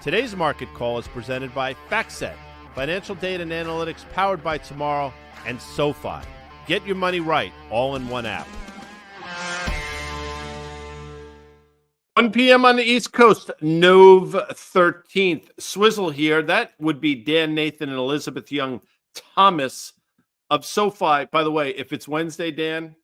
Today's market call is presented by FactSet, financial data and analytics powered by Tomorrow, and SoFi. Get your money right, all in one app. 1 p.m. on the East Coast, Nov 13th. Swizzle here. That would be Dan Nathan and Elizabeth Young Thomas of SoFi. By the way, if it's Wednesday, Dan,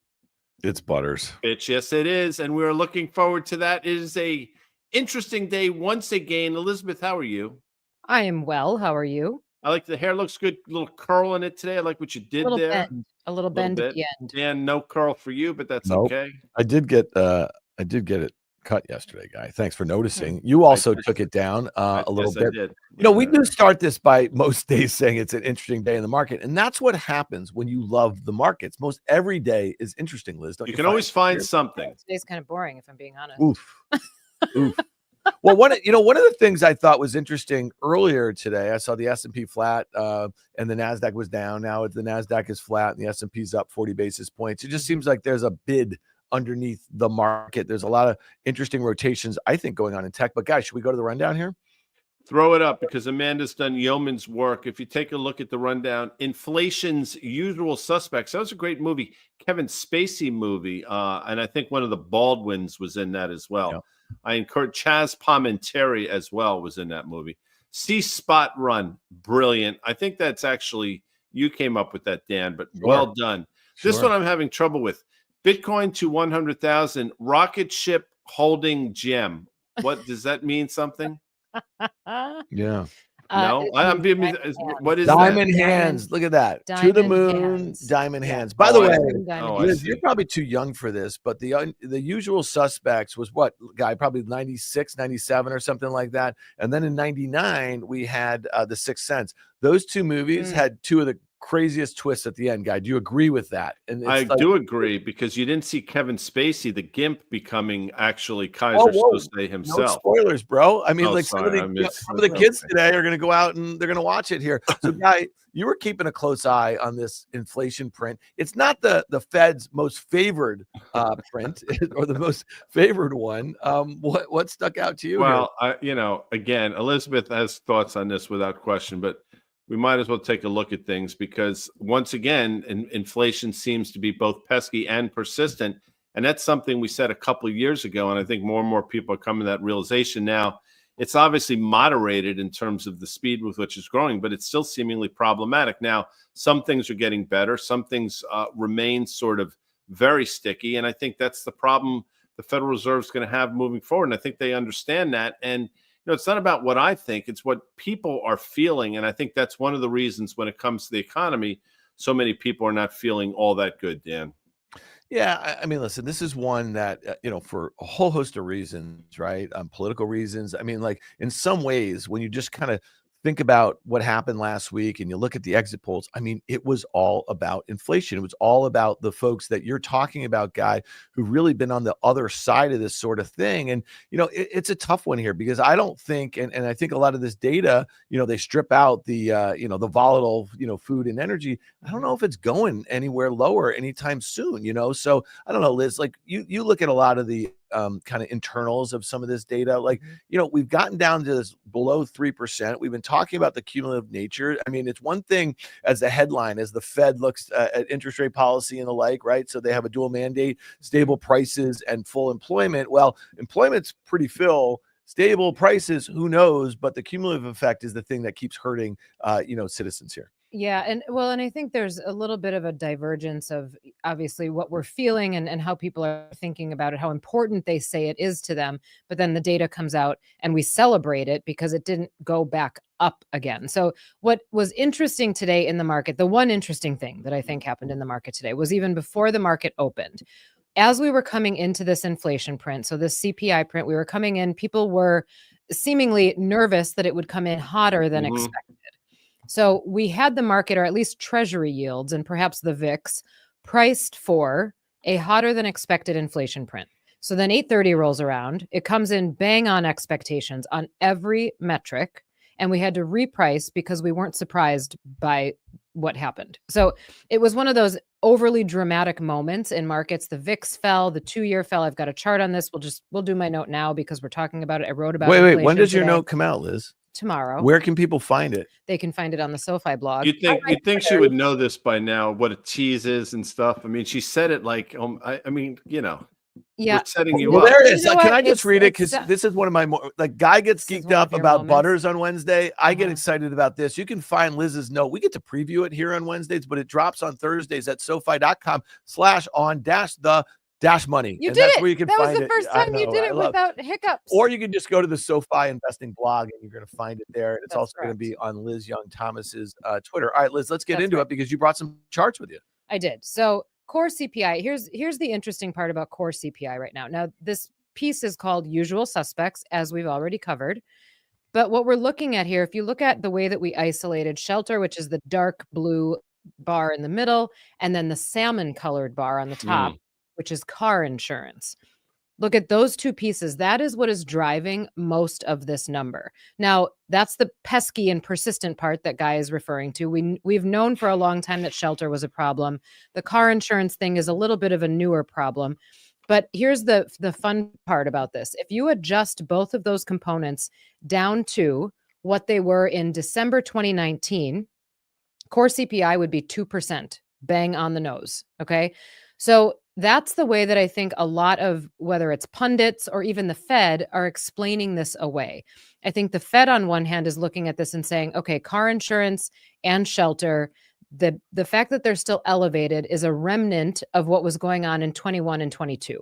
it's Butters. Bitch, yes, it is. And we're looking forward to that. It is a interesting day once again. Elizabeth, how are you? I am well. How are you? I like the hair. Looks good. A little curl in it today. I like what you did there. A little bend at the end. Dan, no curl for you, but that's okay. I did get it cut yesterday, Guy. Thanks for noticing. You also took it down a little bit. I did. You know, we do start this by most days saying it's an interesting day in the market, and that's what happens when you love the markets. Most every day is interesting, Liz. Don't you? You can always find something. Today's kind of boring, if I'm being honest. Oof. Oof. Well, one of the things I thought was interesting earlier today, I saw the S&P flat and the NASDAQ was down. Now the NASDAQ is flat and the S&P's up 40 basis points. It just seems like there's a bid underneath the market. There's a lot of interesting rotations, I think, going on in tech. But guys, should we go to the rundown here? Throw it up because Amanda's done yeoman's work. If you take a look at the rundown, Inflation's Usual Suspects. That was a great movie, Kevin Spacey movie. And I think one of the Baldwins was in that as well. Yeah. I encourage Chaz Palminteri as well was in that movie. C-Spot Run, brilliant. I think that's actually, you came up with that, Dan, but well done. Sure. This one I'm having trouble with. Bitcoin to 100,000, rocket ship holding gem. What does that mean? Something? Yeah. No, what is diamond that? hands? Look at that. To the moon, diamond hands. By the way, Liz, you're probably too young for this, but the Usual Suspects was what, Guy? Probably 96, 97 or something like that. And then in 99, we had The Sixth Sense. Those two movies had two of the craziest twists at the end, Guy. Do you agree with that? And I do agree, because you didn't see Kevin Spacey, the GIMP, becoming actually Kaiser Sose himself. No spoilers, bro. I mean, some of the kids today are going to go out and they're going to watch it here. So, Guy, you were keeping a close eye on this inflation print. It's not the Fed's most favored print or the most favored one. What stuck out to you? Well, again, Elizabeth has thoughts on this without question, but we might as well take a look at things because, once again, inflation seems to be both pesky and persistent. And that's something we said a couple of years ago. And I think more and more people are coming to that realization now. It's obviously moderated in terms of the speed with which it's growing, but it's still seemingly problematic. Now, some things are getting better. Some things remain sort of very sticky. And I think that's the problem the Federal Reserve is going to have moving forward. And I think they understand that. And it's not about what I think, it's what people are feeling. And I think that's one of the reasons when it comes to the economy, so many people are not feeling all that good, Dan. Yeah, I mean, listen, this is one that, for a whole host of reasons, right? Political reasons. I mean, like, in some ways, when you just kind of think about what happened last week and you look at the exit polls, I mean, it was all about inflation. It was all about the folks that you're talking about, Guy, who've really been on the other side of this sort of thing. And, it's a tough one here because I don't think, and I think a lot of this data, they strip out the, the volatile, food and energy. I don't know if it's going anywhere lower anytime soon, So I don't know, Liz, like you look at a lot of the kind of internals of some of this data, like, we've gotten down to this below 3%. We've been talking about the cumulative nature. I mean, it's one thing as the headline, as the Fed looks at interest rate policy and the like, right? So they have a dual mandate, stable prices and full employment. Well, employment's pretty full. Stable prices, who knows? But the cumulative effect is the thing that keeps hurting, citizens here. Yeah. And I think there's a little bit of a divergence of obviously what we're feeling and how people are thinking about it, how important they say it is to them. But then the data comes out and we celebrate it because it didn't go back up again. So what was interesting today in the market, the one interesting thing that I think happened in the market today was even before the market opened, as we were coming into this inflation print, so this CPI print, we were coming in, people were seemingly nervous that it would come in hotter than expected. So we had the market, or at least treasury yields and perhaps the VIX, priced for a hotter than expected inflation print. So then 8:30 rolls around, it comes in bang on expectations on every metric, and we had to reprice because we weren't surprised by what happened. So it was one of those overly dramatic moments in markets. The VIX fell, the 2-year fell. I've got a chart on this. We'll do my note now because we're talking about it. I wrote about Wait. When inflation does your today. note come out, Liz? Tomorrow. Where can people find it? They can find it on the SoFi blog. You'd think she would know this by now, what a tease is and stuff. I mean, she said it like, I mean, Yeah. we're setting you Well, up. there it is. You know Can what? I just read it? It's Because this is one of my more, like, Guy gets This is geeked one of up your about moments. butters on Wednesday. I get Uh-huh. excited about this. You can find Liz's note. We get to preview it here on Wednesdays, but it drops on Thursdays at SoFi.com/on-the-money. You And did that's it. where you can That was find the it. first I time you know, did I it love- without hiccups. Or you can just go to the SoFi investing blog and you're going to find it there. And it's That's also going to correct. be on Liz Young Thomas's Twitter. All right, Liz, let's get That's into right. it because you brought some charts with you. I did. So core CPI, here's the interesting part about core CPI right now. Now, this piece is called usual suspects, as we've already covered. But what we're looking at here, if you look at the way that we isolated shelter, which is the dark blue bar in the middle, and then the salmon colored bar on the top, which is car insurance. Look at those two pieces. That is what is driving most of this number. Now, that's the pesky and persistent part that Guy is referring to. We've known for a long time that shelter was a problem. The car insurance thing is a little bit of a newer problem. But here's the fun part about this. If you adjust both of those components down to what they were in December 2019, core CPI would be 2%, bang on the nose. Okay. So that's the way that I think a lot of, whether it's pundits or even the Fed, are explaining this away. I think the Fed on one hand is looking at this and saying, okay, car insurance and shelter, the fact that they're still elevated is a remnant of what was going on in 21 and 22.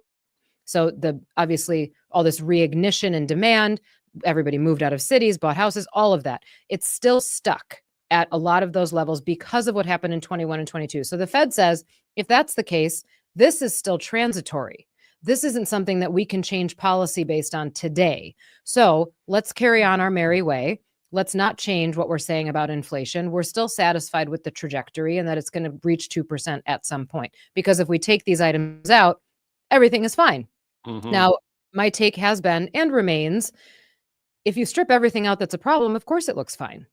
So obviously all this reignition and demand, everybody moved out of cities, bought houses, all of that. It's still stuck at a lot of those levels because of what happened in 21 and 22. So the Fed says, if that's the case, this is still transitory. This isn't something that we can change policy based on today. So let's carry on our merry way. Let's not change what we're saying about inflation. We're still satisfied with the trajectory and that it's going to reach 2% at some point. Because if we take these items out, everything is fine. Mhm. Now, my take has been and remains, if you strip everything out that's a problem, of course it looks fine.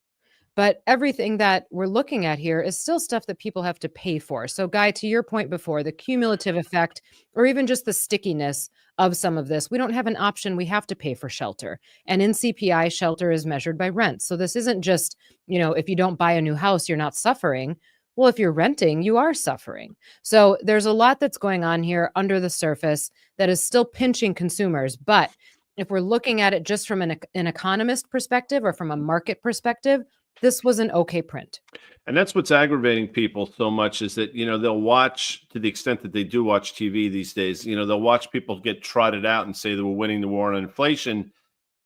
But everything that we're looking at here is still stuff that people have to pay for. So, Guy, to your point before, the cumulative effect or even just the stickiness of some of this, we don't have an option. We have to pay for shelter. And in CPI, shelter is measured by rent. So this isn't just, if you don't buy a new house, you're not suffering. Well, if you're renting, you are suffering. So there's a lot that's going on here under the surface that is still pinching consumers. But if we're looking at it just from an economist perspective or from a market perspective, this was an okay print. And that's what's aggravating people so much is that, they'll watch, to the extent that they do watch TV these days, they'll watch people get trotted out and say that we're winning the war on inflation.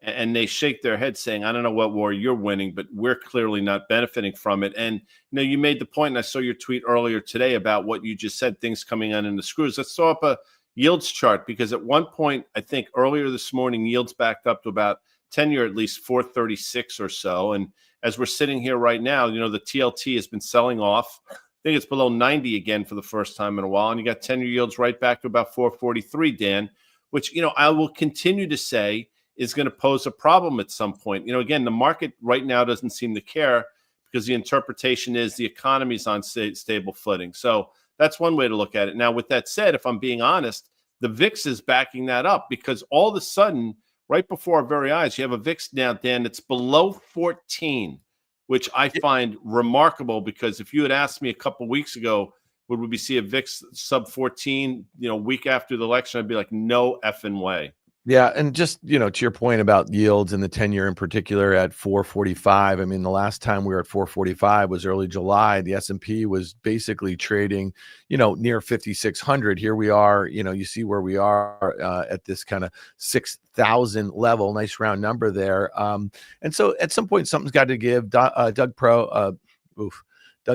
And they shake their head saying, I don't know what war you're winning, but we're clearly not benefiting from it. And, you made the point, and I saw your tweet earlier today about what you just said, things coming on in the screws. Let's throw up a yields chart, because at one point, I think earlier this morning, yields backed up to about 10-year, at least 436 or so. And as we're sitting here right now, the TLT has been selling off. I think it's below 90 again for the first time in a while. And you got 10-year yields right back to about 443, Dan, which, I will continue to say is going to pose a problem at some point. Again, the market right now doesn't seem to care because the interpretation is the economy is on stable footing. So that's one way to look at it. Now, with that said, if I'm being honest, the VIX is backing that up because all of a sudden, right before our very eyes, you have a VIX now, Dan, that's below 14, which I find remarkable because if you had asked me a couple weeks ago, would we see a VIX sub 14, week after the election, I'd be like, no effing way. Yeah. And just, to your point about yields and the 10-year in particular at 445. I mean, the last time we were at 445 was early July. The S&P was basically trading, near 5,600. Here we are, you see where we are at this kind of 6,000 level, nice round number there. And so at some point, something's got to give. Doug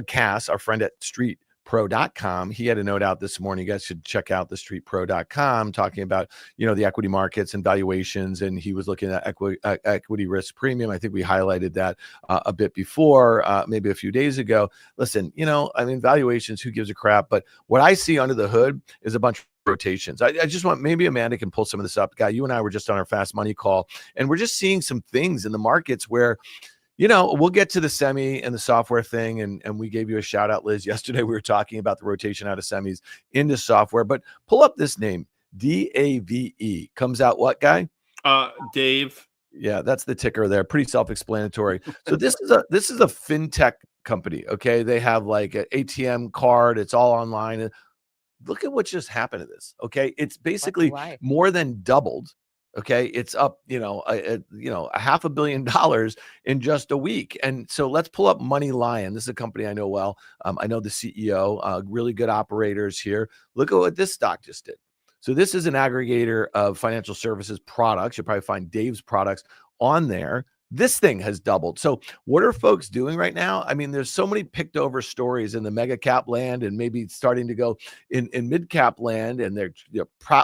Cass, our friend at StreetPro.com. He had a note out this morning. You guys should check out the StreetPro.com talking about, the equity markets and valuations. And he was looking at equity risk premium. I think we highlighted that a bit before, maybe a few days ago. Listen, valuations, who gives a crap? But what I see under the hood is a bunch of rotations. I just want, maybe Amanda can pull some of this up. Guy, you and I were just on our fast money call, and we're just seeing some things in the markets where, we'll get to the semi and the software thing. And we gave you a shout out, Liz. Yesterday, we were talking about the rotation out of semis into software, but pull up this name, DAVE. Comes out what, guy? Dave. Yeah, that's the ticker there. Pretty self-explanatory. So this is a fintech company. Okay. They have like an ATM card. It's all online. And look at what just happened to this. Okay. It's basically more than doubled. Okay. It's up, a $500 million in just a week. And so let's pull up Money Lion. This is a company I know well. I know the CEO, really good operators here. Look at what this stock just did. So this is an aggregator of financial services products. You'll probably find Dave's products on there. This thing has doubled. So what are folks doing right now? I mean, there's so many picked over stories in the mega cap land and maybe starting to go in mid cap land, and they're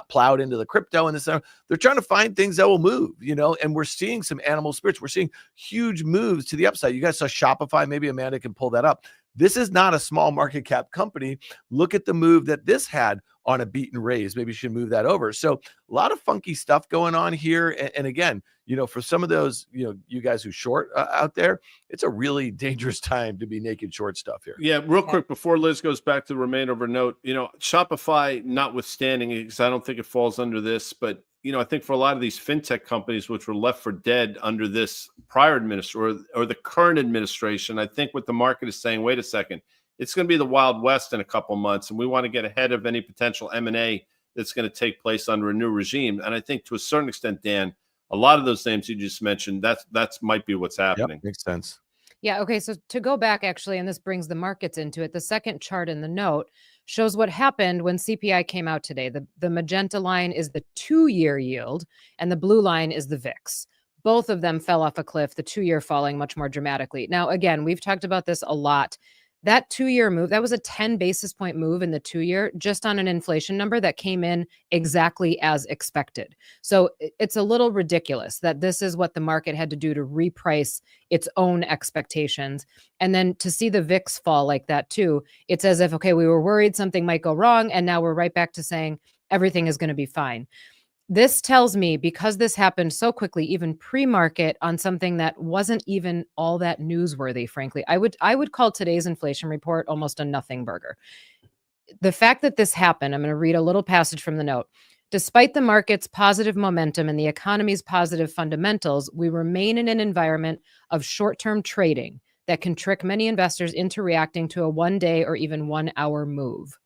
plowed into the crypto and this. They're trying to find things that will move, and we're seeing some animal spirits. We're seeing huge moves to the upside. You guys saw Shopify. Maybe Amanda can pull that up. This is not a small market cap company. Look at the move that this had on a beat and raise. Maybe you should move that over. So a lot of funky stuff going on here. And again, for some of those, you guys who short out there, it's a really dangerous time to be naked short stuff here. Yeah, real quick before Liz goes back to the remainder of her note, Shopify notwithstanding, because I don't think it falls under this, but I think for a lot of these fintech companies which were left for dead under this prior administration or the current administration, I think what the market is saying, wait a second, it's going to be the Wild West in a couple of months, and we want to get ahead of any potential M&A that's going to take place under a new regime. And I think to a certain extent, Dan, a lot of those names you just mentioned, that's might be what's happening. Yep, makes sense. Yeah. Okay. So to go back, actually, and this brings the markets into it, the second chart in the note shows what happened when CPI came out today. The magenta line is the 2-year yield, and the blue line is the VIX. Both of them fell off a cliff, the 2-year falling much more dramatically. Now, again, we've talked about this a lot. That 2-year move, that was a 10 basis point move in the 2-year just on an inflation number that came in exactly as expected. So it's a little ridiculous that this is what the market had to do to reprice its own expectations. And then to see the VIX fall like that too, it's as if, okay, we were worried something might go wrong, and now we're right back to saying everything is going to be fine. This tells me, because this happened so quickly, even pre-market, on something that wasn't even all that newsworthy, frankly, I would call today's inflation report almost a nothing burger. The fact that this happened, I'm going to read a little passage from the note. Despite the market's positive momentum and the economy's positive fundamentals, we remain in an environment of short-term trading that can trick many investors into reacting to a 1-day or even 1-hour move.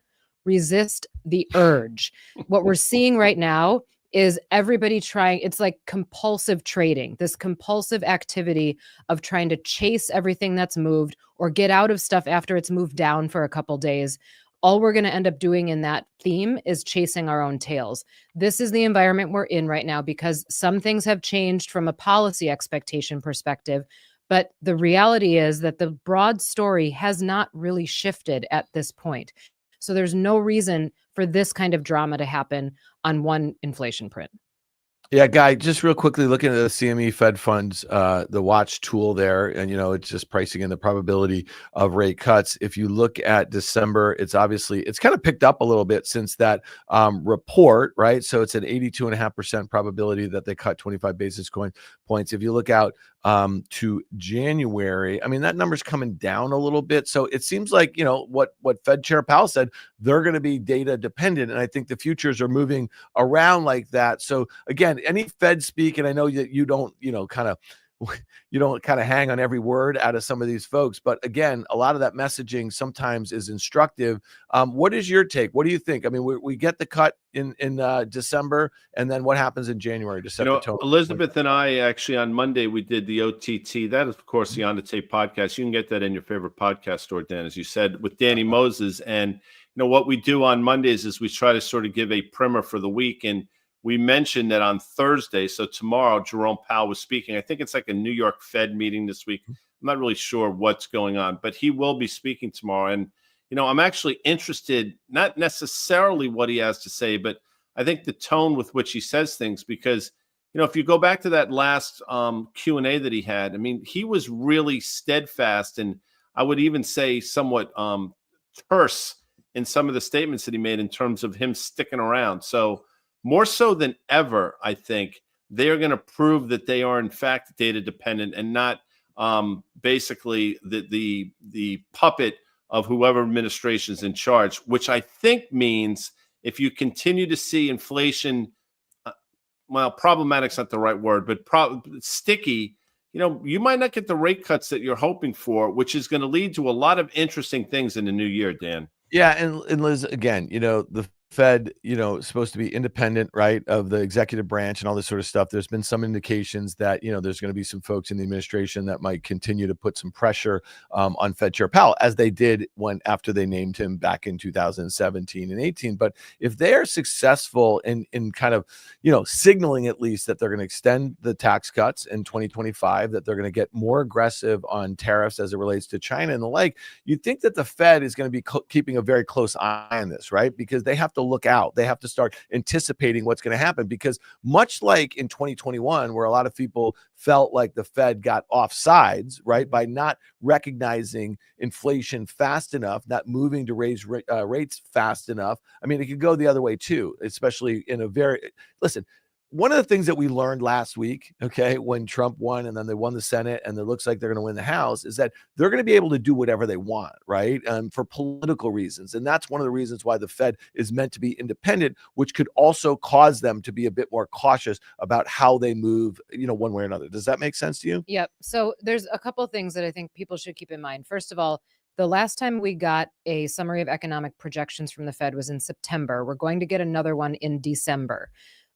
Resist the urge. What we're seeing right now is everybody trying, it's like compulsive trading, this compulsive activity of trying to chase everything that's moved or get out of stuff after it's moved down for a couple days. All we're going to end up doing in that theme is chasing our own tails. This is the environment we're in right now because some things have changed from a policy expectation perspective, but the reality is that the broad story has not really shifted at this point. So there's no reason for this kind of drama to happen on one inflation print. Yeah, Guy, just real quickly looking at the CME Fed funds, the watch tool there, and it's just pricing in the probability of rate cuts. If you look at December, it's kind of picked up a little bit since that report, right? So it's an 82.5% probability that they cut 25 basis points. If you look out to January, I mean, that number's coming down a little bit. So it seems like, what Fed Chair Powell said, they're going to be data dependent. And I think the futures are moving around like that. So again, any Fed speak, and I know that you don't kind of hang on every word out of some of these folks, but again, a lot of that messaging sometimes is instructive. What is your take? What do you think? I mean, we get the cut in December, and then what happens in January to set the tone? Elizabeth and I actually on Monday we did the OTT. That is, of course, the On the Tape podcast. You can get that in your favorite podcast store, Dan, as you said, with Danny Moses. And what we do on Mondays is we try to sort of give a primer for the week. And we mentioned that on Thursday, so tomorrow, Jerome Powell was speaking. I think it's like a New York Fed meeting this week. I'm not really sure what's going on, but he will be speaking tomorrow. And, I'm actually interested, not necessarily what he has to say, but I think the tone with which he says things, because, if you go back to that last Q&A that he had, I mean, he was really steadfast, and I would even say somewhat terse in some of the statements that he made in terms of him sticking around. So, more so than ever, I think they are going to prove that they are, in fact, data dependent and not basically the puppet of whoever administration is in charge, which I think means if you continue to see inflation, well, problematic's not the right word, but sticky, you might not get the rate cuts that you're hoping for, which is going to lead to a lot of interesting things in the new year, Dan. Yeah, and Liz, again, the Fed, is supposed to be independent, right, of the executive branch and all this sort of stuff. There's been some indications that, there's going to be some folks in the administration that might continue to put some pressure on Fed Chair Powell, as they did after they named him back in 2017 and 18. But if they are successful in kind of, signaling at least that they're going to extend the tax cuts in 2025, that they're going to get more aggressive on tariffs as it relates to China and the like, you'd think that the Fed is going to be keeping a very close eye on this, right? Because they have to look out. They have to start anticipating what's going to happen, because much like in 2021, where a lot of people felt like the Fed got off sides, right, by not recognizing inflation fast enough, not moving to raise rates fast enough. I mean, it could go the other way too, especially in listen, one of the things that we learned last week, okay, when Trump won and then they won the Senate and it looks like they're going to win the House, is that they're going to be able to do whatever they want, right? For political reasons. And that's one of the reasons why the Fed is meant to be independent, which could also cause them to be a bit more cautious about how they move, one way or another. Does that make sense to you? Yep. So there's a couple of things that I think people should keep in mind. First of all, the last time we got a summary of economic projections from the Fed was in September. We're going to get another one in December.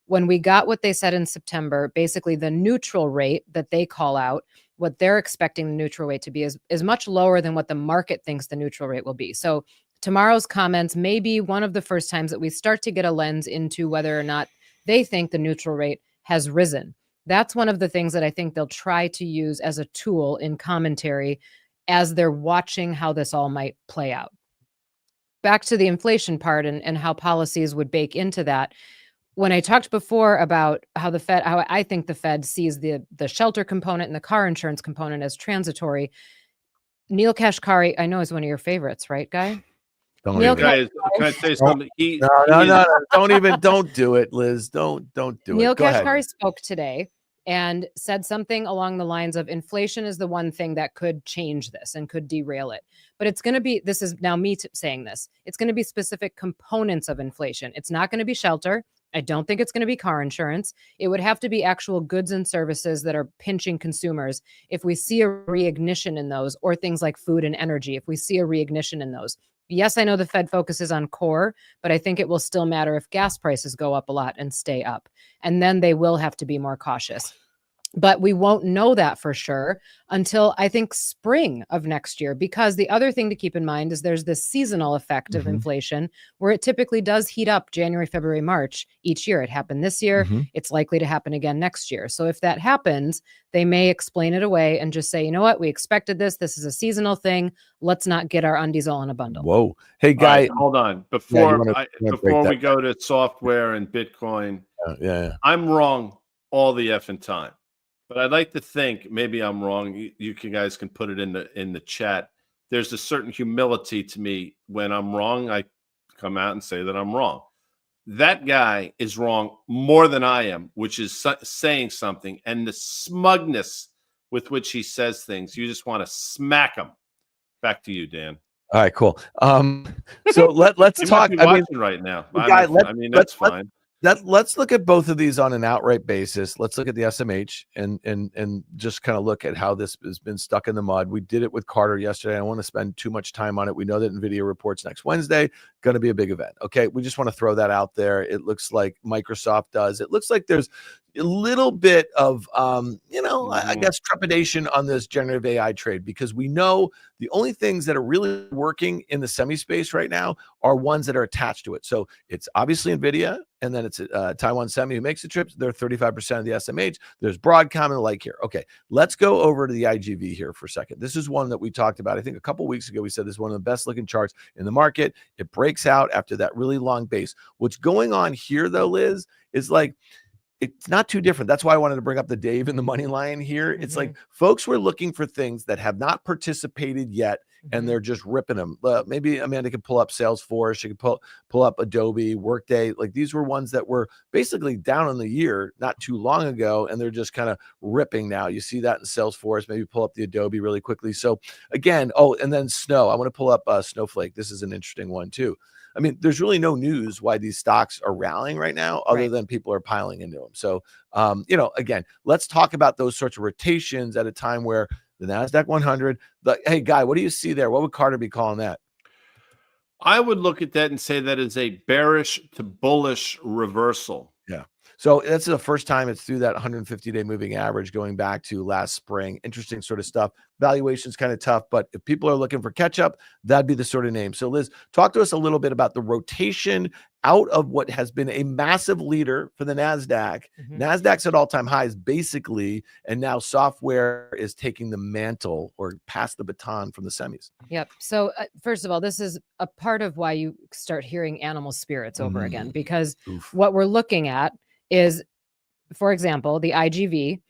When we got what they said in September, basically the neutral rate that they call out, what they're expecting the neutral rate to be is much lower than what the market thinks the neutral rate will be. So tomorrow's comments may be one of the first times that we start to get a lens into whether or not they think the neutral rate has risen. That's one of the things that I think they'll try to use as a tool in commentary as they're watching how this all might play out. Back to the inflation part and how policies would bake into that. When I talked before about how I think the Fed sees the shelter component and the car insurance component as transitory, Neil Kashkari, I know, is one of your favorites, right, Guy? Can I say something? No. Don't do it, Liz. Don't do it. Neil Kashkari spoke today and said something along the lines of inflation is the one thing that could change this and could derail it. But it's going to be, this is now me saying this, it's going to be specific components of inflation. It's not going to be shelter. I don't think it's going to be car insurance. It would have to be actual goods and services that are pinching consumers. If we see a reignition in those, or things like food and energy, if we see a reignition in those. Yes, I know the Fed focuses on core, but I think it will still matter if gas prices go up a lot and stay up. And then they will have to be more cautious. But we won't know that for sure until I think spring of next year, because the other thing to keep in mind is there's this seasonal effect of inflation where it typically does heat up January, February, March each year. It happened this year. It's likely to happen again next year. So if that happens, they may explain it away and just say, you know what, we expected this. This is a seasonal thing. Let's not get our undies all in a bundle. Whoa. Hey, Guy. Right, hold on. Before we go to software and Bitcoin, I'm wrong all the effing time. But I'd like to think, maybe I'm wrong. You guys can put it in the chat. There's a certain humility to me when I'm wrong. I come out and say that I'm wrong. That guy is wrong more than I am, which is saying something. And the smugness with which he says things, you just want to smack him. Back to you, Dan. All right, cool. So let's talk. Right now. That's fine. Let's look at both of these on an outright basis. Let's look at the SMH and just kind of look at how this has been stuck in the mud. We did it with Carter yesterday. I don't want to spend too much time on it. We know that NVIDIA reports next Wednesday, going to be a big event. Okay, we just want to throw that out there. It looks like Microsoft does. It looks like there's a little bit of, I guess, trepidation on this generative AI trade, because we know the only things that are really working in the semi space right now are ones that are attached to it. So it's obviously NVIDIA, and then it's Taiwan Semi who makes the chips. They're 35% of the SMH. There's Broadcom and the like here. Okay, let's go over to the IGV here for a second. This is one that we talked about. I think a couple weeks ago, we said this is one of the best looking charts in the market. It breaks out after that really long base. What's going on here, though, Liz, is like, it's not too different. That's why I wanted to bring up the Dave in the money line here. It's like folks were looking for things that have not participated yet and they're just ripping them. Maybe Amanda could pull up Salesforce. She could pull up Adobe, Workday. Like these were ones that were basically down in the year not too long ago, and they're just kind of ripping now. You see that in Salesforce. Maybe pull up the Adobe really quickly. So again, and then Snow. I want to pull up Snowflake. This is an interesting one too. I mean, there's really no news why these stocks are rallying right now, other than people are piling into them. So, again, let's talk about those sorts of rotations at a time where the NASDAQ 100, hey, Guy, what do you see there? What would Carter be calling that? I would look at that and say that is a bearish to bullish reversal. Yeah. So that's the first time it's through that 150-day moving average going back to last spring. Interesting sort of stuff. Valuation's kind of tough, but if people are looking for catch up, that'd be the sort of name. So Liz, talk to us a little bit about the rotation out of what has been a massive leader for the NASDAQ. NASDAQ's at all-time highs basically, and now software is taking the mantle or pass the baton from the semis. Yep. So first of all, this is a part of why you start hearing animal spirits over again, because what we're looking at is, for example, the IGV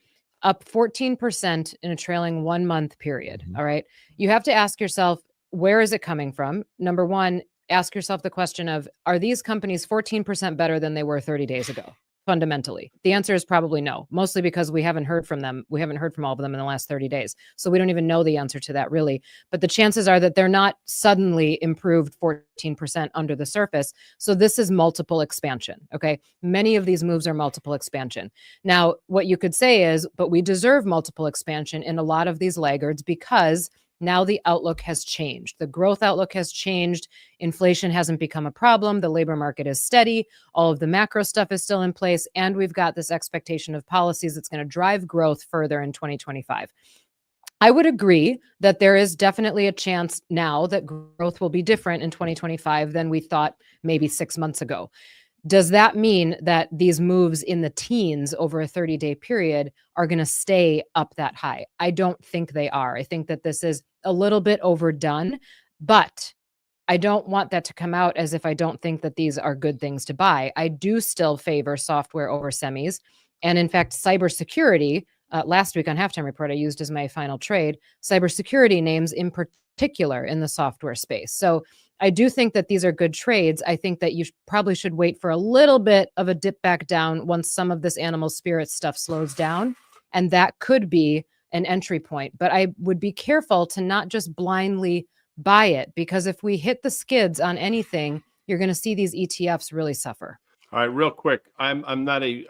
up 14% in a trailing 1 month period. All right. You have to ask yourself, where is it coming from? Number one, ask yourself the question of, are these companies 14% better than they were 30 days ago? Fundamentally, the answer is probably no, mostly because we haven't heard from them. We haven't heard from all of them in the last 30 days. So we don't even know the answer to that really. But the chances are that they're not suddenly improved 14% under the surface. So this is multiple expansion. Okay. Many of these moves are multiple expansion. Now, what you could say is, but we deserve multiple expansion in a lot of these laggards because now the outlook has changed. The growth outlook has changed. Inflation hasn't become a problem. The labor market is steady. All of the macro stuff is still in place. And we've got this expectation of policies that's going to drive growth further in 2025. I would agree that there is definitely a chance now that growth will be different in 2025 than we thought maybe 6 months ago. Does that mean that these moves in the teens over a 30-day period are going to stay up that high? I don't think they are. I think that this is a little bit overdone, but I don't want that to come out as if I don't think that these are good things to buy. I do still favor software over semis. And in fact, cybersecurity, last week on Halftime Report, I used as my final trade, cybersecurity names in particular in the software space. So I do think that these are good trades. I think that you probably should wait for a little bit of a dip back down once some of this animal spirit stuff slows down. And that could be an entry point. But I would be careful to not just blindly buy it, because if we hit the skids on anything, you're going to see these ETFs really suffer. All right, real quick. I'm not a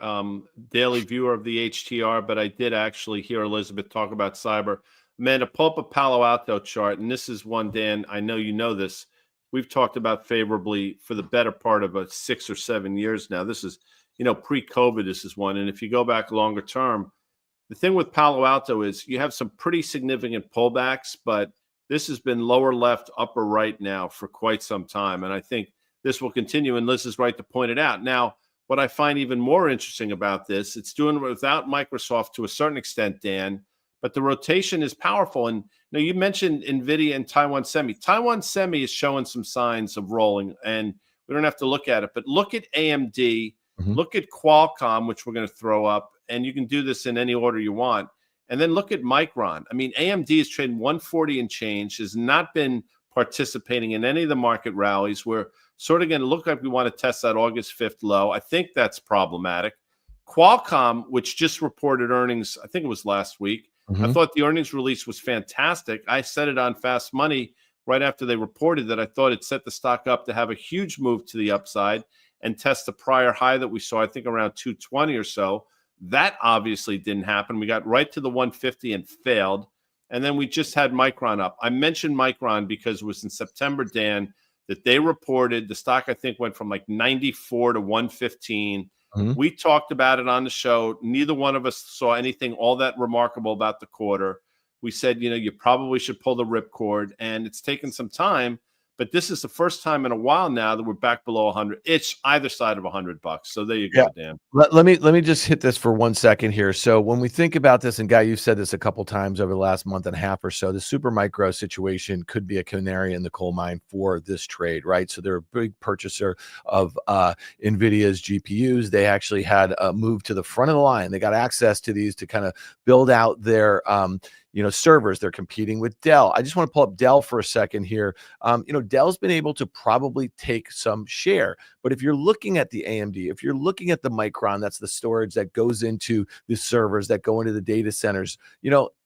daily viewer of the HTR, but I did actually hear Elizabeth talk about cyber. Amanda, pull up a Palo Alto chart, and this is one, Dan, I know you know this. We've talked about favorably for the better part of 6 or 7 years now. This is, pre-COVID, this is one. And if you go back longer term, the thing with Palo Alto is you have some pretty significant pullbacks, but this has been lower left, upper right now for quite some time. And I think this will continue, and Liz is right to point it out. Now, what I find even more interesting about this, it's doing it without Microsoft to a certain extent, Dan, but the rotation is powerful. And you mentioned NVIDIA and Taiwan Semi. Taiwan Semi is showing some signs of rolling, and we don't have to look at it, but look at AMD, look at Qualcomm, which we're going to throw up, and you can do this in any order you want. And then look at Micron. I mean, AMD is trading 140 and change, has not been participating in any of the market rallies. We're sort of going to look like we want to test that August 5th low. I think that's problematic. Qualcomm, which just reported earnings, I think it was last week. I thought the earnings release was fantastic. I said it on Fast Money right after they reported that I thought it set the stock up to have a huge move to the upside and test the prior high that we saw, I think around 220 or so. That obviously didn't happen. We got right to the 150 and failed. And then we just had Micron up. I mentioned Micron because it was in September, Dan, that they reported the stock, I think, went from like 94 to 115. We talked about it on the show. Neither one of us saw anything all that remarkable about the quarter. We said, you probably should pull the ripcord, and it's taken some time, but this is the first time in a while now that we're back below 100. It's either side of $100. So there you go, Dan. Let me just hit this for 1 second here. So when we think about this, and Guy, you've said this a couple times over the last month and a half or so, the super micro situation could be a canary in the coal mine for this trade, right? So they're a big purchaser of NVIDIA's GPUs. They actually had a move to the front of the line. They got access to these to kind of build out their servers. They're competing with Dell. I just want to pull up Dell for a second here. Dell's been able to probably take some share. But if you're looking at the AMD, if you're looking at the Micron, that's the storage that goes into the servers that go into the data centers,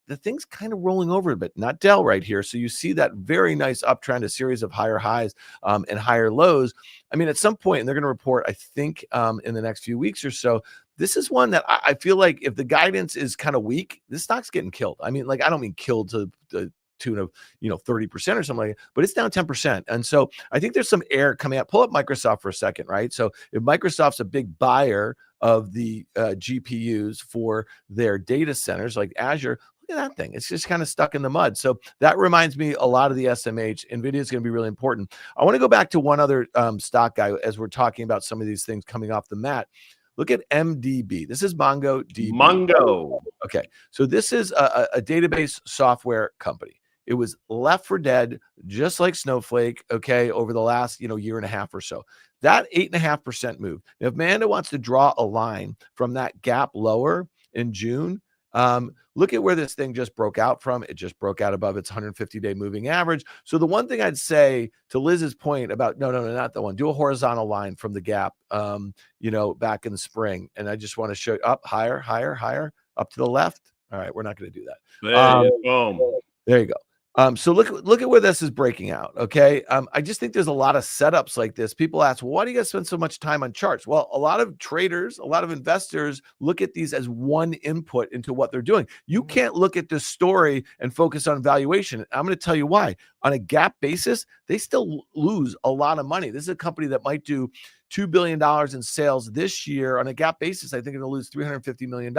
the thing's kind of rolling over a bit, not Dell right here. So you see that very nice uptrend, a series of higher highs and higher lows. I mean, at some point, and they're going to report, I think, in the next few weeks or so, this is one that I feel like if the guidance is kind of weak, this stock's getting killed. I mean, like, I don't mean killed to the tune of 30% or something like that, but it's down 10%. And so I think there's some air coming out. Pull up Microsoft for a second, right? So if Microsoft's a big buyer of the GPUs for their data centers like Azure, look at that thing. It's just kind of stuck in the mud. So that reminds me a lot of the SMH. NVIDIA is going to be really important. I want to go back to one other stock guy as we're talking about some of these things coming off the mat. Look at MDB. This is MongoDB. Mongo. Okay. So this is a database software company. It was left for dead, just like Snowflake, okay, over the last, year and a half or so. That 8.5% move. Now, if Amanda wants to draw a line from that gap lower in June, look at where this thing just broke out from. It just broke out above its 150-day moving average. So the one thing I'd say to Liz's point about, no, not the one, do a horizontal line from the gap, back in the spring. And I just want to show up higher, up to the left. All right, we're not going to do that. Boom. There you go. So look at where this is breaking out. Okay. I just think there's a lot of setups like this. People ask, well, why do you guys spend so much time on charts? Well, a lot of traders, a lot of investors look at these as one input into what they're doing. You can't look at this story and focus on valuation. I'm going to tell you why. On a gap basis, they still lose a lot of money. This is a company that might do $2 billion in sales this year. On a gap basis, I think it'll lose $350 million.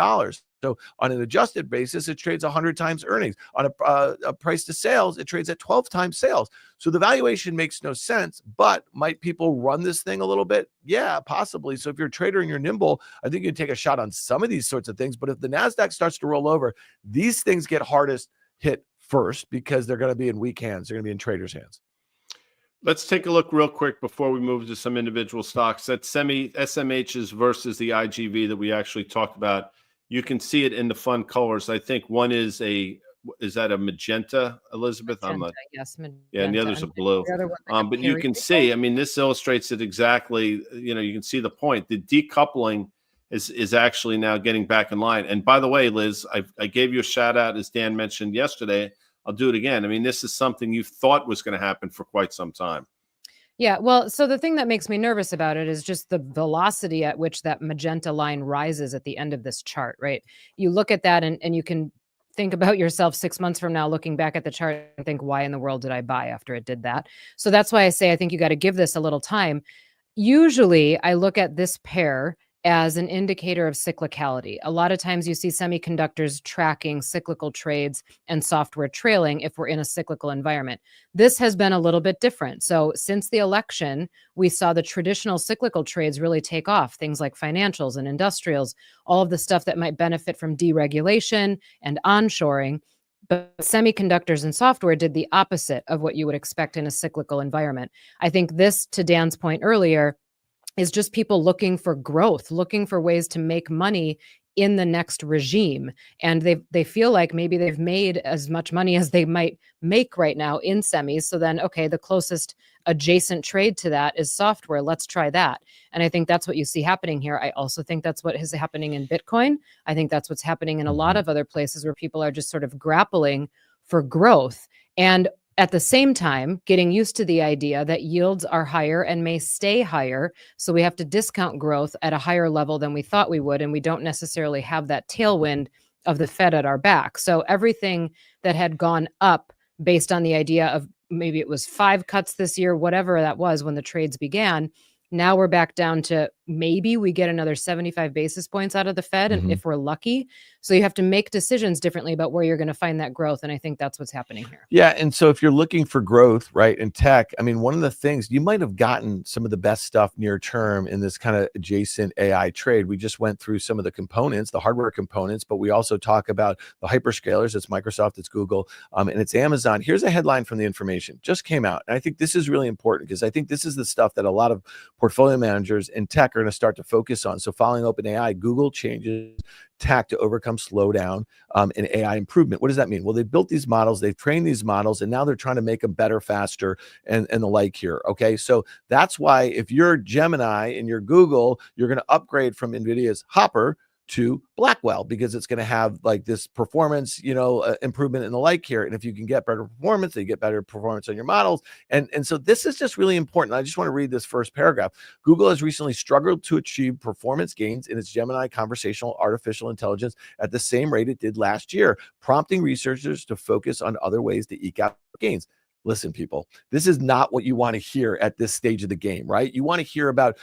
So on an adjusted basis, it trades 100 times earnings. On a price to sales, it trades at 12 times sales. So the valuation makes no sense, but might people run this thing a little bit? Yeah, possibly. So if you're a trader and you're nimble, I think you can take a shot on some of these sorts of things. But if the NASDAQ starts to roll over, these things get hardest hit first because they're going to be in weak hands. They're going to be in traders' hands. Let's take a look real quick before we move to some individual stocks. That SMHs versus the IGV that we actually talked about. You can see it in the fun colors. I think one is that a magenta, Elizabeth? Magenta, yes, magenta. Yeah, and the other's a blue. But you can see, I mean, this illustrates it exactly. You can see the point. The decoupling is actually now getting back in line. And by the way, Liz, I gave you a shout out, as Dan mentioned yesterday. I'll do it again. I mean, this is something you thought was going to happen for quite some time. Yeah, well, so the thing that makes me nervous about it is just the velocity at which that magenta line rises at the end of this chart, right? You look at that and you can think about yourself 6 months from now, looking back at the chart and think, why in the world did I buy after it did that? So that's why I say I think you got to give this a little time. Usually I look at this pair as an indicator of cyclicality. A lot of times you see semiconductors tracking cyclical trades and software trailing if we're in a cyclical environment. This has been a little bit different. So since the election, we saw the traditional cyclical trades really take off, things like financials and industrials, all of the stuff that might benefit from deregulation and onshoring. But semiconductors and software did the opposite of what you would expect in a cyclical environment. I think this, to Dan's point earlier, is just people looking for growth, looking for ways to make money in the next regime. And they feel like maybe they've made as much money as they might make right now in semis. So then, okay, the closest adjacent trade to that is software. Let's try that. And I think that's what you see happening here. I also think that's what is happening in Bitcoin. I think that's what's happening in a lot of other places where people are just sort of grappling for growth. And at the same time, getting used to the idea that yields are higher and may stay higher. So we have to discount growth at a higher level than we thought we would. And we don't necessarily have that tailwind of the Fed at our back. So everything that had gone up based on the idea of maybe it was 5 cuts this year, whatever that was when the trades began, now we're back down to maybe we get another 75 basis points out of the Fed, and if we're lucky. So you have to make decisions differently about where you're going to find that growth. And I think that's what's happening here. Yeah. And so if you're looking for growth, right, in tech, I mean, one of the things you might have gotten some of the best stuff near term in this kind of adjacent AI trade. We just went through some of the components, the hardware components, but we also talk about the hyperscalers. It's Microsoft, it's Google, and it's Amazon. Here's a headline from The Information, just came out. And I think this is really important because I think this is the stuff that a lot of portfolio managers in tech are going to start to focus on. So following OpenAI, Google changes tack to overcome slowdown in AI improvement. What does that mean? Well, they built these models, they've trained these models, and now they're trying to make them better, faster, and the like here. Okay, so that's why if you're Gemini and you're Google, you're going to upgrade from NVIDIA's Hopper to Blackwell, because it's going to have like this performance, improvement and the like here. And if you can get better performance, you get better performance on your models. And so this is just really important. I just want to read this first paragraph. Google has recently struggled to achieve performance gains in its Gemini conversational artificial intelligence at the same rate it did last year, prompting researchers to focus on other ways to eke out gains. Listen, people, this is not what you want to hear at this stage of the game, right? You want to hear about,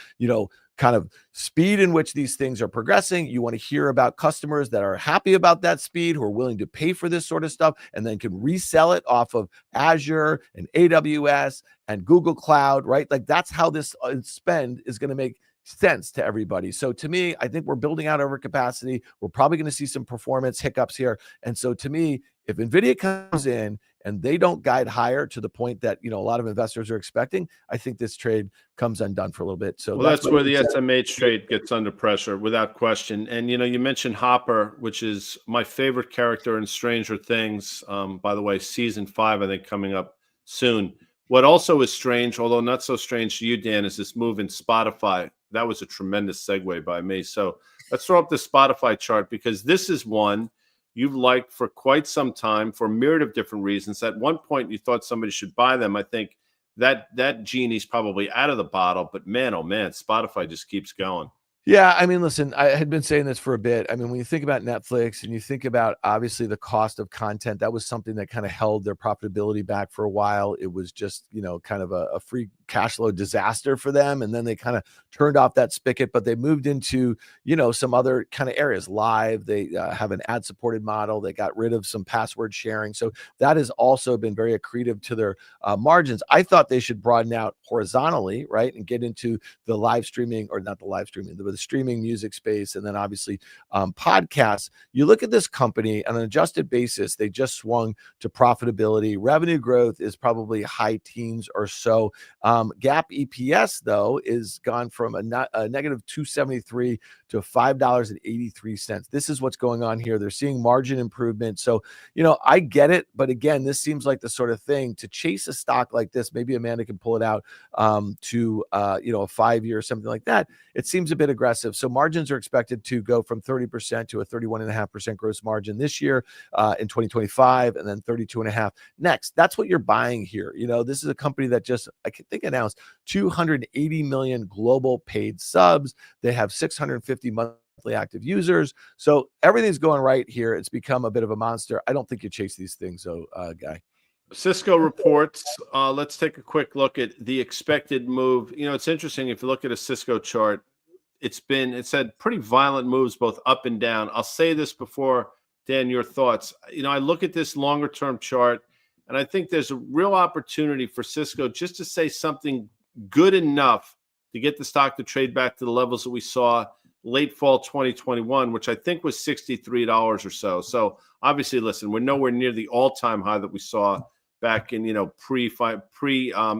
kind of speed in which these things are progressing. You want to hear about customers that are happy about that speed, who are willing to pay for this sort of stuff, and then can resell it off of Azure and AWS and Google Cloud, right? Like that's how this spend is going to make sense to everybody. So to me, I think we're building out over capacity. We're probably going to see some performance hiccups here. And so to me, if NVIDIA comes in and they don't guide higher to the point that, a lot of investors are expecting, I think this trade comes undone for a little bit. So that's where the SMH trade gets under pressure without question. And, you mentioned Hopper, which is my favorite character in Stranger Things. By the way, season 5, I think, coming up soon. What also is strange, although not so strange to you, Dan, is this move in Spotify. That was a tremendous segue by me. So let's throw up the Spotify chart, because this is one you've liked for quite some time for a myriad of different reasons. At one point, you thought somebody should buy them. I think that genie's probably out of the bottle, but man, oh man, Spotify just keeps going. Yeah, I mean, listen, I had been saying this for a bit. I mean, when you think about Netflix and you think about obviously the cost of content, that was something that kind of held their profitability back for a while. It was just, kind of a free cash flow disaster for them. And then they kind of turned off that spigot, but they moved into, some other kind of areas. Live, they have an ad supported model. They got rid of some password sharing. So that has also been very accretive to their margins. I thought they should broaden out horizontally, right? And get into the live streaming, or not the live streaming, the streaming music space, and then obviously podcasts. You look at this company on an adjusted basis, they just swung to profitability. Revenue growth is probably high teens or so. GAAP EPS, though, is gone from a negative 273 to $5.83. This is what's going on here. They're seeing margin improvement. So, I get it. But again, this seems like the sort of thing to chase a stock like this. Maybe Amanda can pull it out to a 5-year or something like that. It seems a bit aggressive. So margins are expected to go from 30% to a 31.5% gross margin this year in 2025, and then 32.5% next. That's what you're buying here. This is a company that just, I think, announced 280 million global paid subs. They have 650 monthly active users. So everything's going right here. It's become a bit of a monster. I don't think you chase these things, though, Guy. Cisco reports. Let's take a quick look at the expected move. It's interesting. If you look at a Cisco chart, it's had pretty violent moves both up and down. I'll say this before, Dan, your thoughts. I look at this longer term chart, and I think there's a real opportunity for Cisco just to say something good enough to get the stock to trade back to the levels that we saw late fall 2021, which I think was $63 or so. So obviously, listen, we're nowhere near the all-time high that we saw back in, pre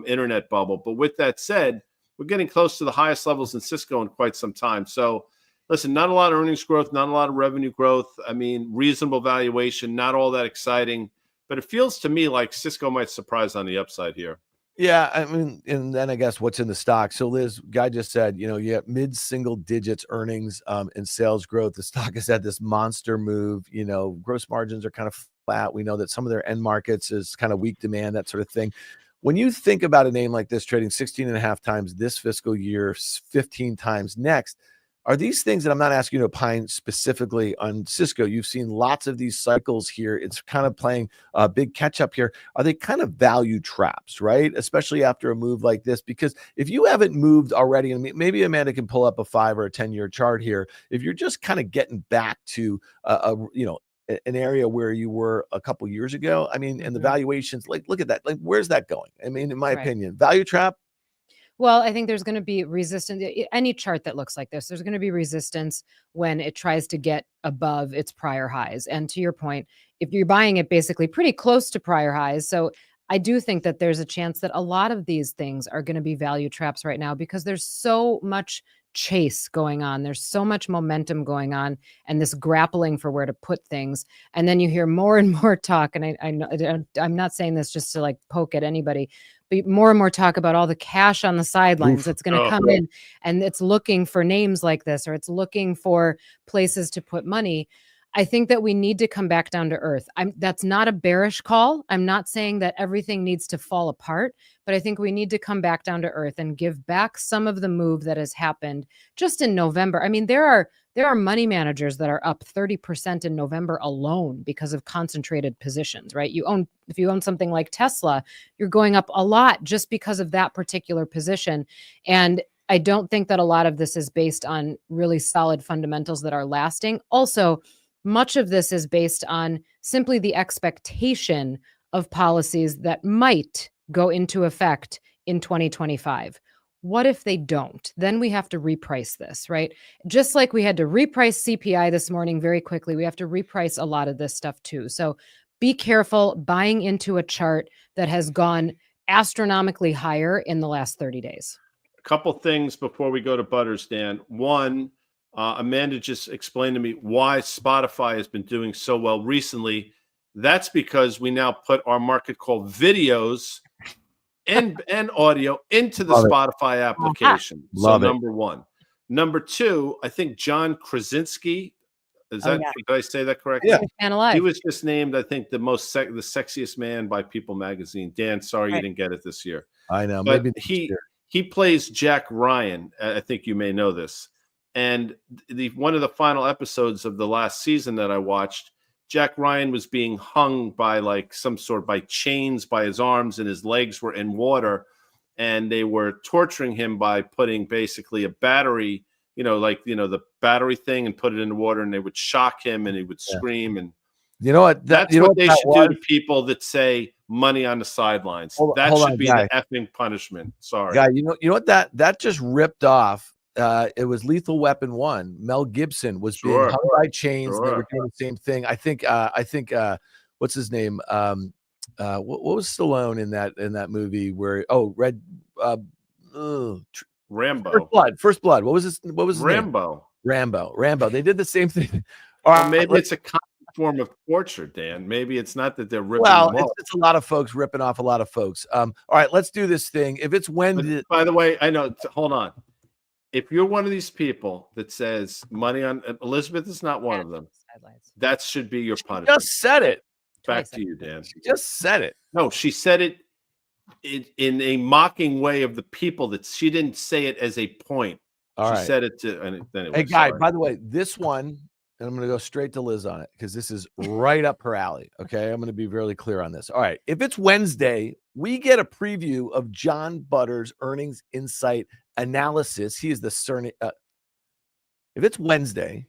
internet bubble. But with that said, we're getting close to the highest levels in Cisco in quite some time. So listen, not a lot of earnings growth, not a lot of revenue growth. I mean, reasonable valuation, not all that exciting, but it feels to me like Cisco might surprise on the upside here. Yeah, I mean, and then I guess what's in the stock. So Liz, Guy just said, you have mid-single digits earnings and sales growth. The stock has had this monster move. Gross margins are kind of flat. We know that some of their end markets is kind of weak demand, that sort of thing. When you think about a name like this trading 16.5 times this fiscal year, 15 times next, are these things that I'm not asking you to opine specifically on Cisco? You've seen lots of these cycles here. It's kind of playing a big catch up here. Are they kind of value traps, right? Especially after a move like this, because if you haven't moved already, and maybe Amanda can pull up a 5 or a 10-year chart here. If you're just kind of getting back to an area where you were a couple years ago, I mean, and the valuations, like, look at that. Like, where's that going? I mean, in my opinion, value trap. Well, I think there's going to be resistance. Any chart that looks like this, there's going to be resistance when it tries to get above its prior highs. And to your point, if you're buying it basically pretty close to prior highs, so I do think that there's a chance that a lot of these things are going to be value traps right now because there's so much chase going on. There's so much momentum going on and this grappling for where to put things. And then you hear more and more talk. And I know I'm not saying this just to like poke at anybody, but more and more talk about all the cash on the sidelines that's going to come in, and it's looking for names like this, or it's looking for places to put money. I think that we need to come back down to earth. That's not a bearish call. I'm not saying that everything needs to fall apart, but I think we need to come back down to earth and give back some of the move that has happened just in November. I mean, there are money managers that are up 30% in November alone because of concentrated positions, right? If you own something like Tesla, you're going up a lot just because of that particular position. And I don't think that a lot of this is based on really solid fundamentals that are lasting. Also, much of this is based on simply the expectation of policies that might go into effect in 2025. What if they don't? Then we have to reprice this, right? Just like we had to reprice CPI this morning very quickly, we have to reprice a lot of this stuff too. So be careful buying into a chart that has gone astronomically higher in the last 30 days. A couple things before we go to Butters, Dan. One, Amanda just explained to me why Spotify has been doing so well recently. That's because we now put our market call videos and audio into the Spotify application. So number one. Number two, I think John Krasinski, did I say that correctly? Yeah. He was just named, I think, the sexiest man by People magazine. Dan, sorry you didn't get it this year. I know. But maybe he plays Jack Ryan. I think you may know this. And one of the final episodes of the last season that I watched, Jack Ryan was being hung by by chains by his arms, and his legs were in water, and they were torturing him by putting basically a battery, the battery thing, and put it in the water, and they would shock him and he would scream. And you know what? That's what they should do to people that say money on the sidelines. That should be the effing punishment. Sorry. Guy, you know what that just ripped off? It was Lethal Weapon 1. Mel Gibson was being hung by chains. And they were doing the same thing. I think what's his name? What was Stallone in that movie where Rambo. First Blood. What was his Rambo. name? Rambo. They did the same thing. Maybe it's a form of torture, Dan. Maybe it's not that they're ripping them off. It's a lot of folks ripping off a lot of folks. All right, let's do this thing. If it's Wednesday, by the way, I know. Hold on. If you're one of these people that says money on Elizabeth is not one of them, that should be your punishment. Just said it. Back to you, Dan. She just said it. No, she said it in a mocking way of the people that she didn't say it as a point. She said it to. Anyway, hey, Guy, by the way, this one, and I'm going to go straight to Liz on it because this is right up her alley. Okay. I'm going to be really clear on this. All right. If it's Wednesday, we get a preview of John Butters' earnings insight analysis. He is the CERN. If it's Wednesday,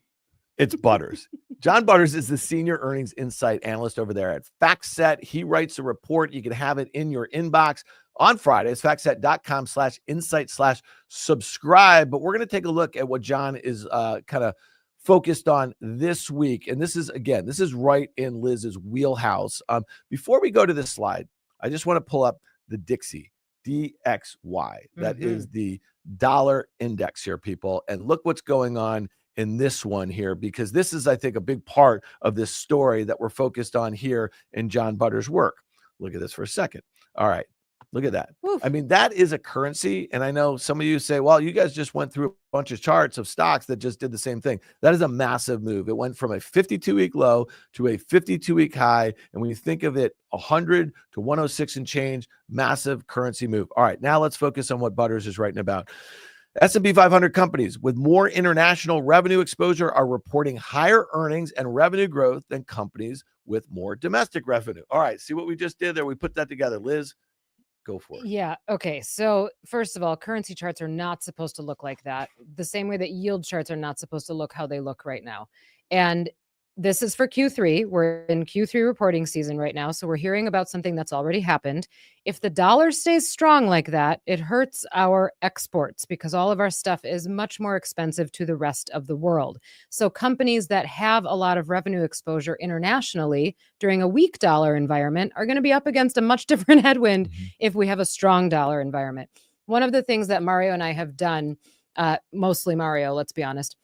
it's Butters. John Butters is the senior earnings insight analyst over there at FactSet. He writes a report. You can have it in your inbox on Fridays, factset.com/insight/subscribe. But we're going to take a look at what John is kind of focused on this week. And this is right in Liz's wheelhouse. Before we go to this slide, I just want to pull up the Dixie, DXY. That is the dollar index here, people. And look what's going on in this one here, because this is, I think, a big part of this story that we're focused on here in John Butters' work. Look at this for a second. All right. Look at that. Oof. I mean, that is a currency. And I know some of you say, well, you guys just went through a bunch of charts of stocks that just did the same thing. That is a massive move. It went from a 52-week low to a 52-week high. And when you think of it, 100 to 106 and change, massive currency move. All right, now let's focus on what Butters is writing about. S&P 500 companies with more international revenue exposure are reporting higher earnings and revenue growth than companies with more domestic revenue. All right, see what we just did there? We put that together. Liz, go for it. Yeah. Okay. So first of all, currency charts are not supposed to look like that. The same way that yield charts are not supposed to look how they look right now. And this is for Q3. We're in Q3 reporting season right now. So we're hearing about something that's already happened. If the dollar stays strong like that, it hurts our exports because all of our stuff is much more expensive to the rest of the world. So companies that have a lot of revenue exposure internationally during a weak dollar environment are going to be up against a much different headwind if we have a strong dollar environment. One of the things that Mario and I have done, mostly Mario, let's be honest,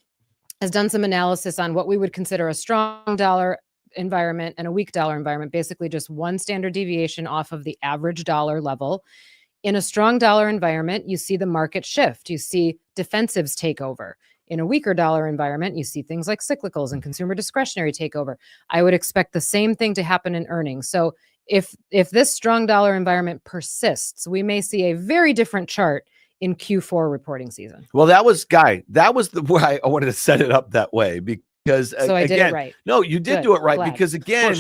has done some analysis on what we would consider a strong dollar environment and a weak dollar environment, basically just one standard deviation off of the average dollar level. In a strong dollar environment, you see the market shift. You see defensives take over. In a weaker dollar environment, you see things like cyclicals and consumer discretionary take over. I would expect the same thing to happen in earnings. So if this strong dollar environment persists, we may see a very different chart in Q4 reporting season. Well, that was the way I wanted to set it up that way because So I did it right. No, you did Good. do it right Glad. because again,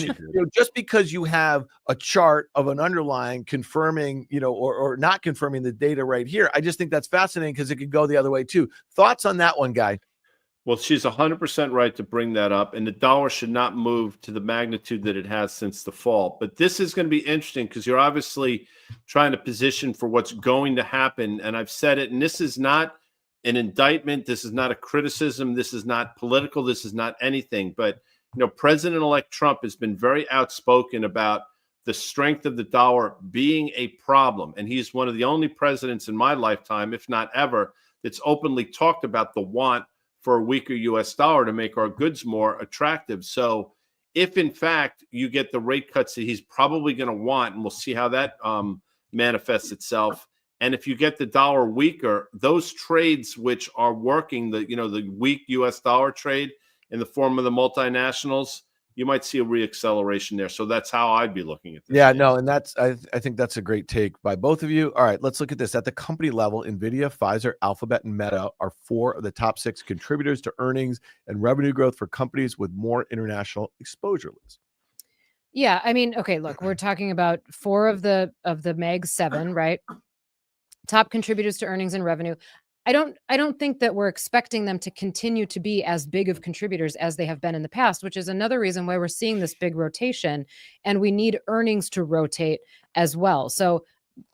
just because you have a chart of an underlying confirming, or not confirming the data right here, I just think that's fascinating because it could go the other way too. Thoughts on that one, Guy? Well, she's 100% right to bring that up, and the dollar should not move to the magnitude that it has since the fall. But this is going to be interesting because you're obviously trying to position for what's going to happen, and I've said it, and this is not an indictment, this is not a criticism, this is not political, this is not anything. But President-elect Trump has been very outspoken about the strength of the dollar being a problem, and he's one of the only presidents in my lifetime, if not ever, that's openly talked about the want for a weaker U.S. dollar to make our goods more attractive. So if, in fact, you get the rate cuts that he's probably going to want, and we'll see how that manifests itself, and if you get the dollar weaker, those trades which are working, the weak U.S. dollar trade in the form of the multinationals, you might see a reacceleration there. So that's how I'd be looking at this. Yeah, no, and I think that's a great take by both of you. All right, let's look at this. At the company level, NVIDIA, Pfizer, Alphabet, and Meta are 4 of the top 6 contributors to earnings and revenue growth for companies with more international exposure. Liz. Yeah, I mean, okay, look, we're talking about 4 of the Mag 7, right? Top contributors to earnings and revenue. I don't think that we're expecting them to continue to be as big of contributors as they have been in the past, which is another reason why we're seeing this big rotation, and we need earnings to rotate as well. So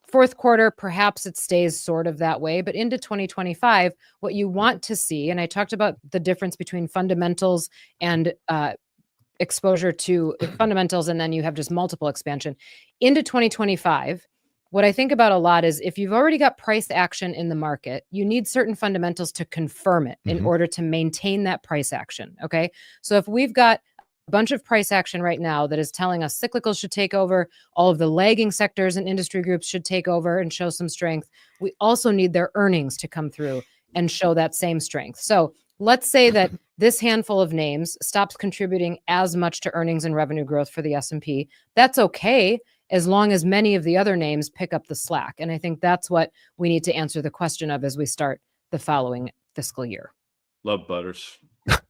fourth quarter, perhaps it stays sort of that way, but into 2025, what you want to see, and I talked about the difference between fundamentals and exposure to fundamentals, and then you have just multiple expansion. Into 2025, what I think about a lot is if you've already got price action in the market, you need certain fundamentals to confirm it in order to maintain that price action. Okay. So if we've got a bunch of price action right now that is telling us cyclicals should take over, all of the lagging sectors and industry groups should take over and show some strength, we also need their earnings to come through and show that same strength. So let's say that this handful of names stops contributing as much to earnings and revenue growth for the S&P. That's okay, as long as many of the other names pick up the slack. And I think that's what we need to answer the question of as we start the following fiscal year. Love Butters.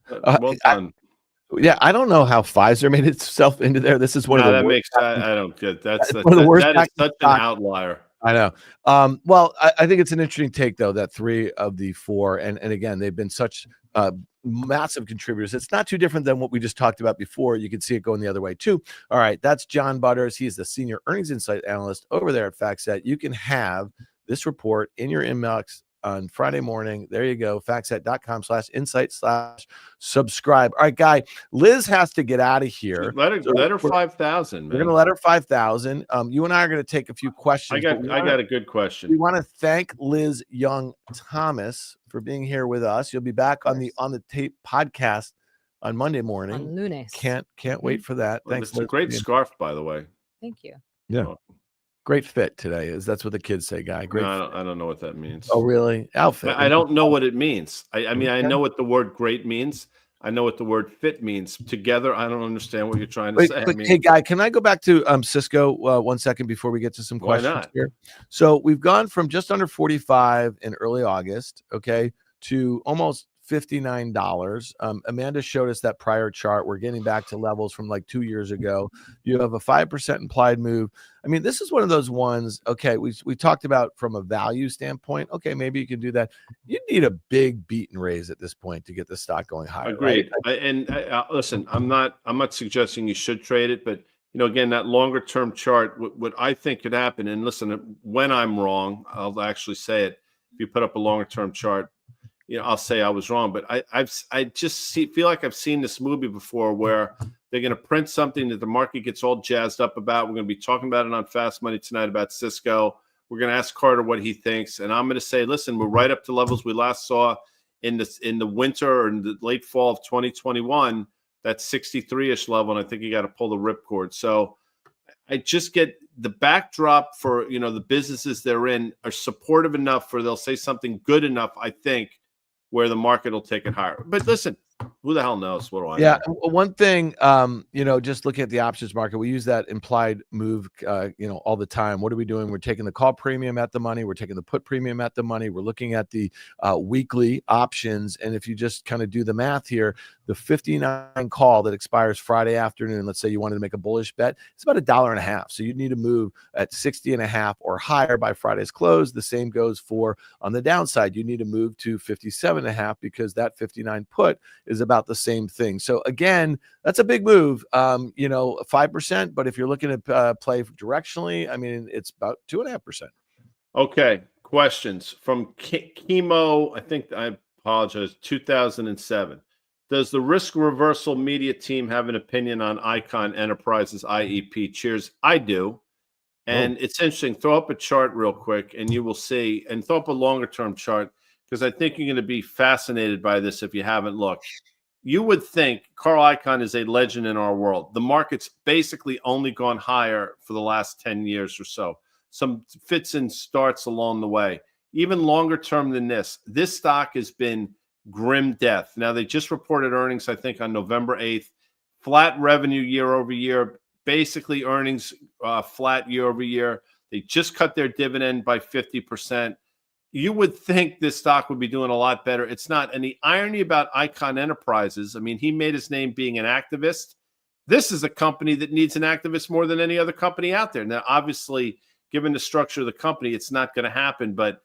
Well done. I don't know how Pfizer made itself into there. This is one of the that worst. makes I don't get that's one of the worst. That is such an outlier. I know. Well, I think it's an interesting take, though, that 3 of the 4, and again, they've been such massive contributors. It's not too different than what we just talked about before. You can see it going the other way, too. All right, that's John Butters. He's the Senior Earnings Insight Analyst over there at FactSet. You can have this report in your inbox on Friday morning. There you go. FactSet.com/insight/subscribe. All right, Guy. Liz has to get out of here. Let her 5,000. We're going to let her 5,000. You and I are going to take a few questions. I got a good question. We want to thank Liz Young Thomas for being here with us. You'll be back on the tape podcast on Monday morning. On Lunes. Can't wait for that. Well, Thanks. it's a great scarf, by the way. Thank you. Yeah. Great fit today. That's what the kids say, Guy. Great. No, I don't know what that means. Oh, really? Outfit. I don't know what it means. I mean, I know what the word great means. I know what the word fit means. Together, I don't understand what you're trying to say. Hey, Guy, can I go back to Cisco 1 second before we get to some questions here? So we've gone from just under 45 in early August, okay, to almost $59. Amanda showed us that prior chart. We're getting back to levels from like 2 years ago. You have a 5% implied move. I mean, this is one of those ones. Okay, we talked about from a value standpoint. Okay, maybe you can do that. You need a big beat and raise at this point to get the stock going higher. Agreed. Right? Listen, I'm not suggesting you should trade it, but again, that longer term chart, what I think could happen, and listen, when I'm wrong, I'll actually say it. If you put up a longer term chart, I'll say I was wrong. But I just feel like I've seen this movie before where they're going to print something that the market gets all jazzed up about. We're going to be talking about it on Fast Money tonight about Cisco. We're going to ask Carter what he thinks, and I'm going to say, listen, we're right up to levels we last saw in the winter or in the late fall of 2021. That 63-ish level, and I think you got to pull the ripcord. So I just get the backdrop for the businesses they're in are supportive enough for they'll say something good enough, I think, where the market will take it higher. But listen, who the hell knows? What do I know? One thing, just looking at the options market, we use that implied move, all the time. What are we doing? We're taking the call premium at the money. We're taking the put premium at the money. We're looking at the weekly options. And if you just kind of do the math here, the 59 call that expires Friday afternoon, let's say you wanted to make a bullish bet, it's about $1.50. So you need to move at 60.5 or higher by Friday's close. The same goes for on the downside. You need to move to 57.5 because that 59 put is about the same thing. So again, that's a big move, 5%. But if you're looking at play directionally, I mean, it's about 2.5%. Okay. Questions from Chemo. I apologize. 2007. Does the risk reversal media team have an opinion on Icon Enterprises IEP? Cheers. I do. And It's interesting. Throw up a chart real quick and you will see, and throw up a longer term chart, because I think you're going to be fascinated by this if you haven't looked. You would think Carl Icahn is a legend in our world. The market's basically only gone higher for the last 10 years or so. Some fits and starts along the way. Even longer term than this stock has been grim death. Now, they just reported earnings, I think, on November 8th. Flat revenue year over year, basically earnings flat year over year. They just cut their dividend by 50%. You would think this stock would be doing a lot better. It's not. And the irony about Icon Enterprises, I mean, he made his name being an activist. This is a company that needs an activist more than any other company out there. Now, obviously, given the structure of the company, it's not going to happen. But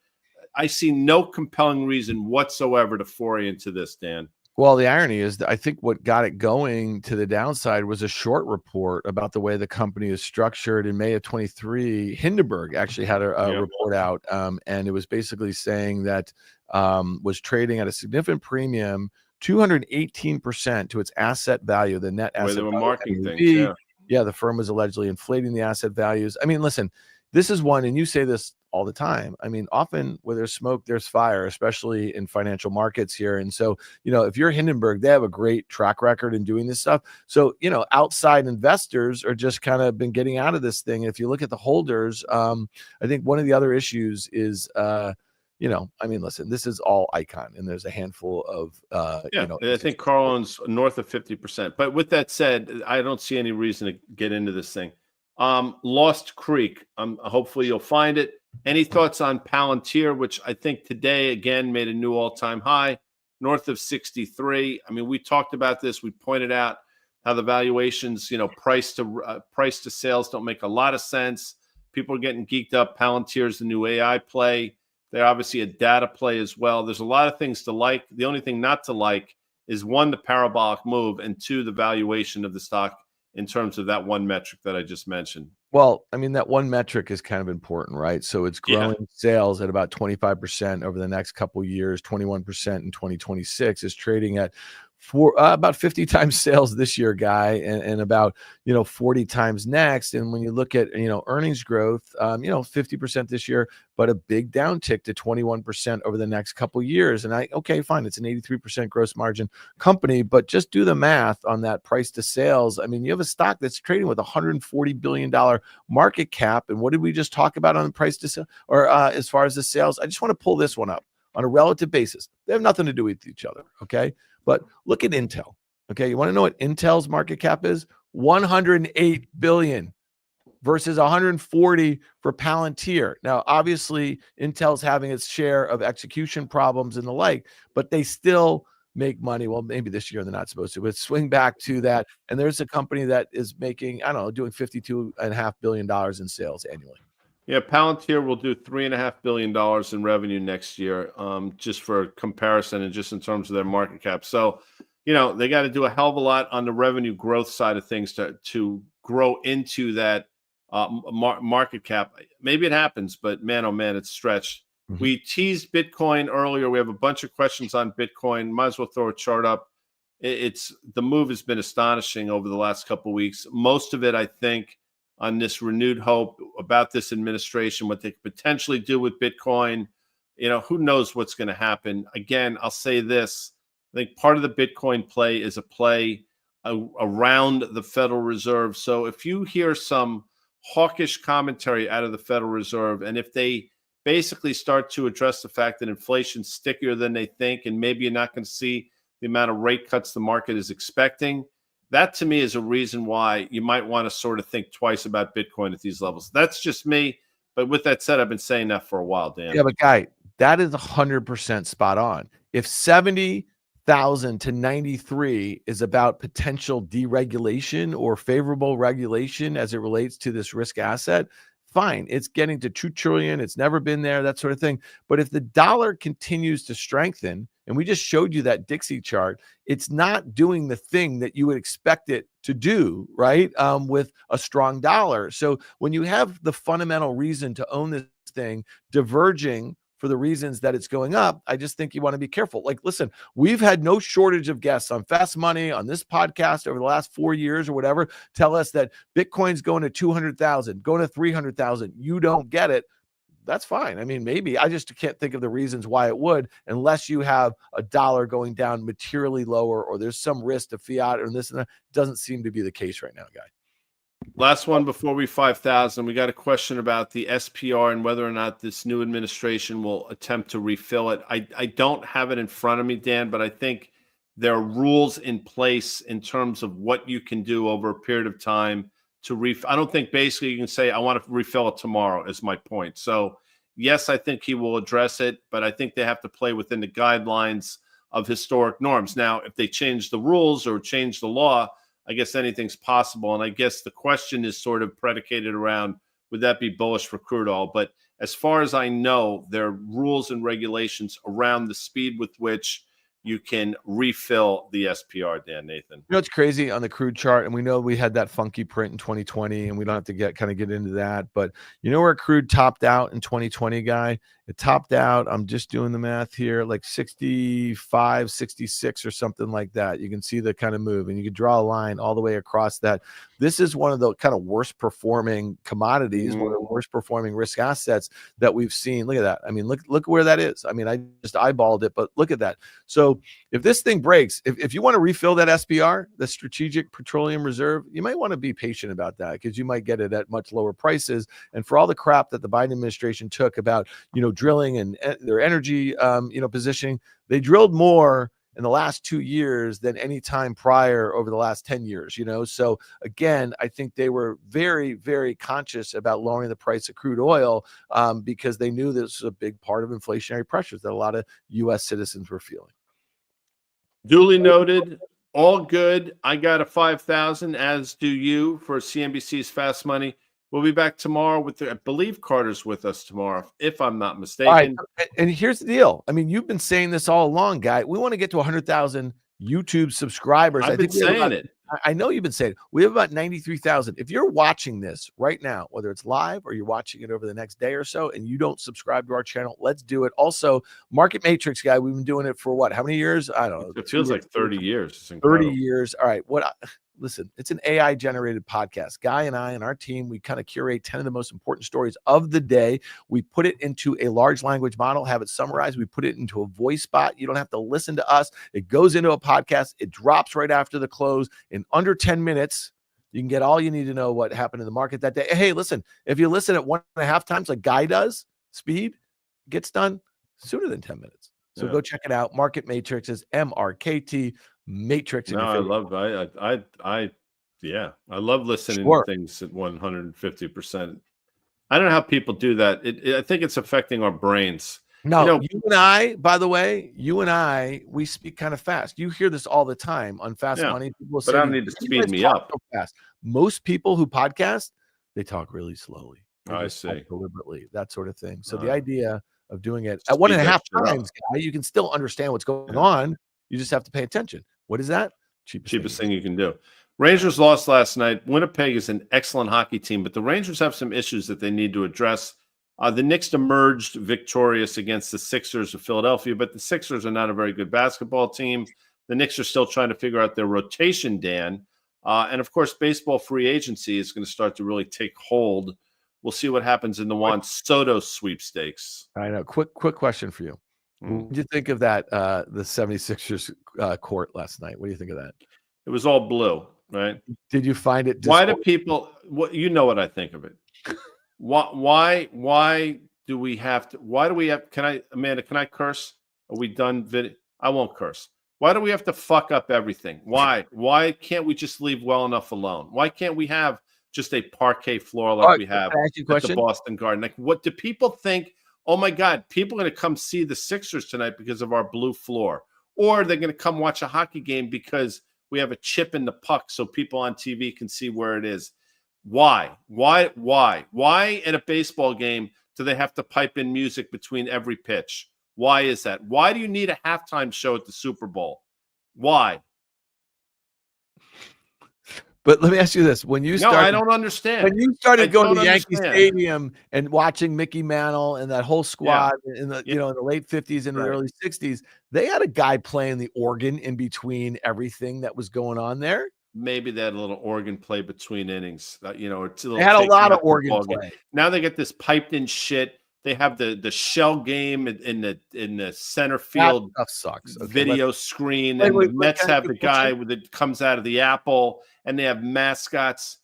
I see no compelling reason whatsoever to foray into this, Dan. Well, the irony is that I think what got it going to the downside was a short report about the way the company is structured. In May of 23, Hindenburg actually had a report out, and it was basically saying that was trading at a significant premium, 218% to its asset value, the net asset value. They were marking things, yeah, the firm was allegedly inflating the asset values. I mean, listen, this is one, and you say this all the time. I mean, often where there's smoke, there's fire, especially in financial markets here. And so, if you're Hindenburg, they have a great track record in doing this stuff. So, outside investors are just kind of been getting out of this thing. If you look at the holders, I think one of the other issues is, I mean, listen, this is all Icon, and there's a handful of, I think Carl owns north of 50%. But with that said, I don't see any reason to get into this thing. Lost Creek. Hopefully you'll find it. Any thoughts on Palantir, which I think today again made a new all-time high, north of 63. I mean, we talked about this. We pointed out how the valuations, price to sales don't make a lot of sense. People are getting geeked up. Palantir's the new AI play. They're obviously a data play as well. There's a lot of things to like. The only thing not to like is, one, the parabolic move, and two, the valuation of the stock in terms of that one metric that I just mentioned. Well, I mean, that one metric is kind of important, right? So it's growing sales at about 25% over the next couple of years, 21% in 2026, is trading at about 50 times sales this year, guy, and about 40 times next. And when you look at earnings growth, 50% this year, but a big downtick to 21% over the next couple of years. And okay, fine, it's an 83% gross margin company, but just do the math on that price to sales. I mean, you have a stock that's trading with $140 billion market cap, and what did we just talk about on the price to sell, or as far as the sales? I just want to pull this one up on a relative basis. They have nothing to do with each other, okay? But look at Intel. Okay, you want to know what Intel's market cap is? $108 billion. versus 140 for Palantir. Now, obviously, Intel's having its share of execution problems and the like, but they still make money. Well, maybe this year they're not supposed to, but swing back to that. And there's a company that is making, I don't know, doing $52.5 billion in sales annually. Yeah, Palantir will do $3.5 billion in revenue next year, just for comparison and just in terms of their market cap. So, they got to do a hell of a lot on the revenue growth side of things to grow into that market cap. Maybe it happens, but man, oh man, it's stretched. Mhm. We teased Bitcoin earlier. We have a bunch of questions on Bitcoin. Might as well throw a chart up. It's the move has been astonishing over the last couple of weeks. Most of it, I think, on this renewed hope about this administration, what they could potentially do with Bitcoin. Who knows what's going to happen. Again, I'll say this. I think part of the Bitcoin play is a play around the Federal Reserve. So if you hear some hawkish commentary out of the Federal Reserve, and if they basically start to address the fact that inflation's stickier than they think, and maybe you're not going to see the amount of rate cuts the market is expecting, that to me is a reason why you might want to sort of think twice about Bitcoin at these levels. That's just me. But with that said, I've been saying that for a while, Dan. Yeah, but Guy, that is 100% spot on. If 70,000 to 93 is about potential deregulation or favorable regulation as it relates to this risk asset, fine. It's getting to 2 trillion. It's never been there, that sort of thing. But if the dollar continues to strengthen, and we just showed you that Dixie chart, it's not doing the thing that you would expect it to do, right? With a strong dollar. So when you have the fundamental reason to own this thing diverging for the reasons that it's going up, I just think you want to be careful. Like, listen, we've had no shortage of guests on Fast Money, on this podcast over the last 4 years or whatever, tell us that Bitcoin's going to 200,000, going to 300,000. You don't get it. That's fine. I mean, maybe I just can't think of the reasons why it would, unless you have a dollar going down materially lower, or there's some risk to fiat or this and that. Doesn't seem to be the case right now, Guy. Last one before we 5,000. We got a question about the SPR and whether or not this new administration will attempt to refill it. I don't have it in front of me, Dan, but I think there are rules in place in terms of what you can do over a period of time to I don't think basically you can say, I want to refill it tomorrow, is my point. So yes, I think he will address it, but I think they have to play within the guidelines of historic norms. Now, if they change the rules or change the law, I guess anything's possible. And I guess the question is sort of predicated around, would that be bullish for crude oil? But as far as I know, there are rules and regulations around the speed with which you can refill the SPR, Dan. Nathan. It's crazy on the crude chart, and we know we had that funky print in 2020, and we don't have to get into that. But you know where crude topped out in 2020, Guy? It topped out, I'm just doing the math here, like 65, 66 or something like that. You can see the kind of move, and you can draw a line all the way across that. This is one of the kind of worst performing commodities, one of the worst performing risk assets that we've seen. Look at that. I mean, look where that is. I mean, I just eyeballed it, but look at that. So if this thing breaks, if you want to refill that SPR, the Strategic Petroleum Reserve, you might want to be patient about that, because you might get it at much lower prices. And for all the crap that the Biden administration took about, drilling and their energy, positioning, they drilled more in the last 2 years than any time prior over the last 10 years, So again, I think they were very, very conscious about lowering the price of crude oil because they knew this was a big part of inflationary pressures that a lot of U.S. citizens were feeling. Duly noted. All good. I got a 5,000, as do you, for CNBC's Fast Money. We'll be back tomorrow I believe Carter's with us tomorrow, if I'm not mistaken. All right. And here's the deal. I mean, you've been saying this all along, Guy. We want to get to 100,000 YouTube subscribers. I've been saying it. I know you've been saying it. We have about 93,000. If you're watching this right now, whether it's live or you're watching it over the next day or so, and you don't subscribe to our channel, let's do it. Also, Market Matrix, Guy, we've been doing it for what? How many years? I don't know. It feels like 30 years. It's 30 years. All right. Listen, it's an AI generated podcast. Guy and I and our team, we kind of curate 10 of the most important stories of the day. We put it into a large language model, have it summarized. We put it into a voice bot. You don't have to listen to us. It goes into a podcast. It drops right after the close. In under 10 minutes, you can get all you need to know what happened in the market that day. Hey, listen, if you listen at 1.5 times like Guy does, speed gets done sooner than 10 minutes. So go check it out. Market Matrix is MRKT Matrix. No, I love it. Yeah, I love listening Sure. to things at 150%. I don't know how people do that. I think it's affecting our brains. No, You know, you and I, by the way, you and I, we speak kind of fast. You hear this all the time on Fast yeah, Money. People will but say I to don't you, need to "You speed guys me talk up. so fast." Most people who podcast, they talk really slowly. They I just talk see. deliberately, that sort of thing. So the Uh, idea of doing it at one Speed and a that half shit up. times, guy, you can still understand what's going Yeah. on. You just have to pay attention. What is that? Cheapest thing you can do. Rangers lost last night. Winnipeg is an excellent hockey team, but the Rangers have some issues that they need to address. The Knicks emerged victorious against the Sixers of Philadelphia, but the Sixers are not a very good basketball team. The Knicks are still trying to figure out their rotation, Dan. And of course, baseball free agency is going to start to really take hold. We'll see what happens in the Juan Soto sweepstakes. I know. Quick question for you. What did you think of that, the 76ers court last night? What do you think of that? It was all blue, right? Did you find it Why do people? You know what I think of it. Why do we have to? Why do we have? Amanda? Can I curse? Are we done? I won't curse. Why do we have to fuck up everything? Why can't we just leave well enough alone? Why can't we have just a parquet floor like we have can I ask you a at question? the Boston Garden? Like, what do people think? Oh my God, people are going to come see the Sixers tonight because of our blue floor, or they're going to come watch a hockey game because we have a chip in the puck so people on TV can see where it is. Why at a baseball game do they have to pipe in music between every pitch? Why is that? Why do you need a halftime show at the Super Bowl? Why? But let me ask you this: when you started, I don't understand. When you started going to Yankee understand. Stadium and watching Mickey Mantle and that whole squad in the in the late 50s and the early 60s, they had a guy playing the organ in between everything that was going on there. Maybe they had a little organ play between innings. They had a lot of organ play. Now they get this piped in shit. They have the shell game in the center field. That stuff sucks. Video screen, and the Mets have the guy that comes out of the apple, and they have mascots.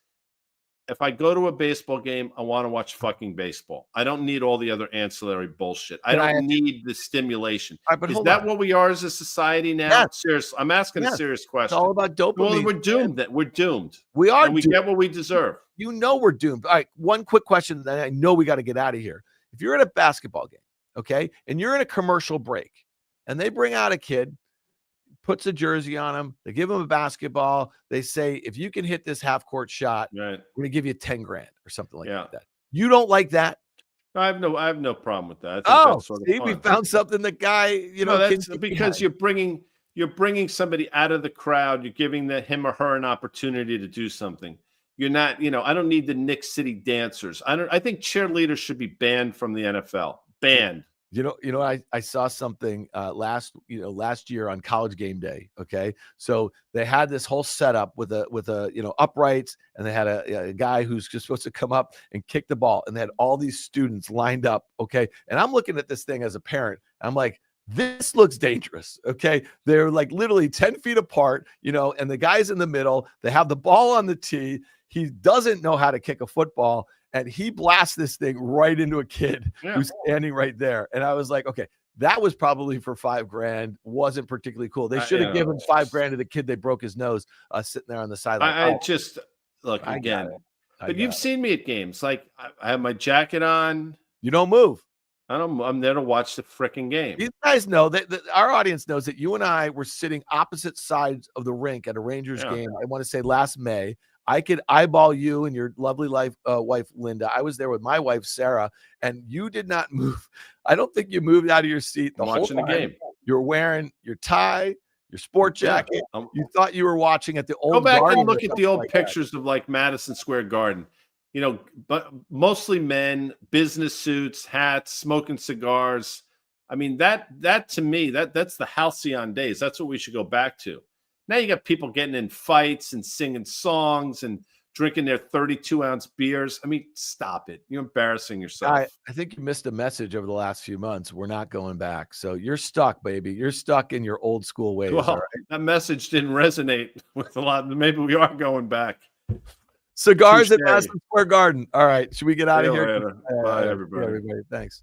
If I go to a baseball game, I want to watch fucking baseball. I don't need all the other ancillary bullshit. I don't need the stimulation. Is that what we are as a society now? Yes. Seriously, I'm asking a serious question. It's all about dopamine. Well, we're doomed. We're doomed. We are. And we get what we deserve. You know we're doomed. All right, one quick question, then I know we got to get out of here. If you're at a basketball game, okay, and you're in a commercial break, and they bring out a kid, puts a jersey on him, they give him a basketball, they say, if you can hit this half-court shot, we're going to give you 10 grand or something like that. You don't like that? I have no problem with that. I think that's sort of fun. We found something the guy, that's because you're bringing somebody out of the crowd. You're giving him or her an opportunity to do something. You're not, I don't need the Knicks City dancers. I think cheerleaders should be banned from the NFL. Banned. I saw something last year on College Game Day. Okay, so they had this whole setup with a uprights, and they had a guy who's just supposed to come up and kick the ball, and they had all these students lined up. Okay, and I'm looking at this thing as a parent. I'm like, this looks dangerous. Okay, they're like literally 10 feet apart, and the guy's in the middle. They have the ball on the tee. He doesn't know how to kick a football, and he blasts this thing right into a kid who's standing right there. And I was like, okay, that was probably for $5 grand. Wasn't particularly cool. They should have given $5 grand to the kid they broke his nose sitting there on the sideline. But you've seen me at games. Like, I have my jacket on. You don't move. I'm there to watch the freaking game. These guys know that our audience knows that you and I were sitting opposite sides of the rink at a Rangers game. I want to say last May. I could eyeball you and your lovely wife, Linda. I was there with my wife, Sarah, and you did not move. I don't think you moved out of your seat the whole time. Watching the game. You're wearing your tie, your sport jacket. You thought you were watching at the old. Go back and look at the old pictures of like Madison Square Garden. But mostly men, business suits, hats, smoking cigars. I mean, that to me, that's the halcyon days. That's what we should go back to. Now you got people getting in fights and singing songs and drinking their 32-ounce beers. I mean, stop it. You're embarrassing yourself. I think you missed a message over the last few months. We're not going back. So you're stuck, baby. You're stuck in your old school ways. Well, that message didn't resonate with a lot. Maybe we are going back. Cigars at Madison Square Garden. All right. Should we get out of here? Bye, everybody. Thanks.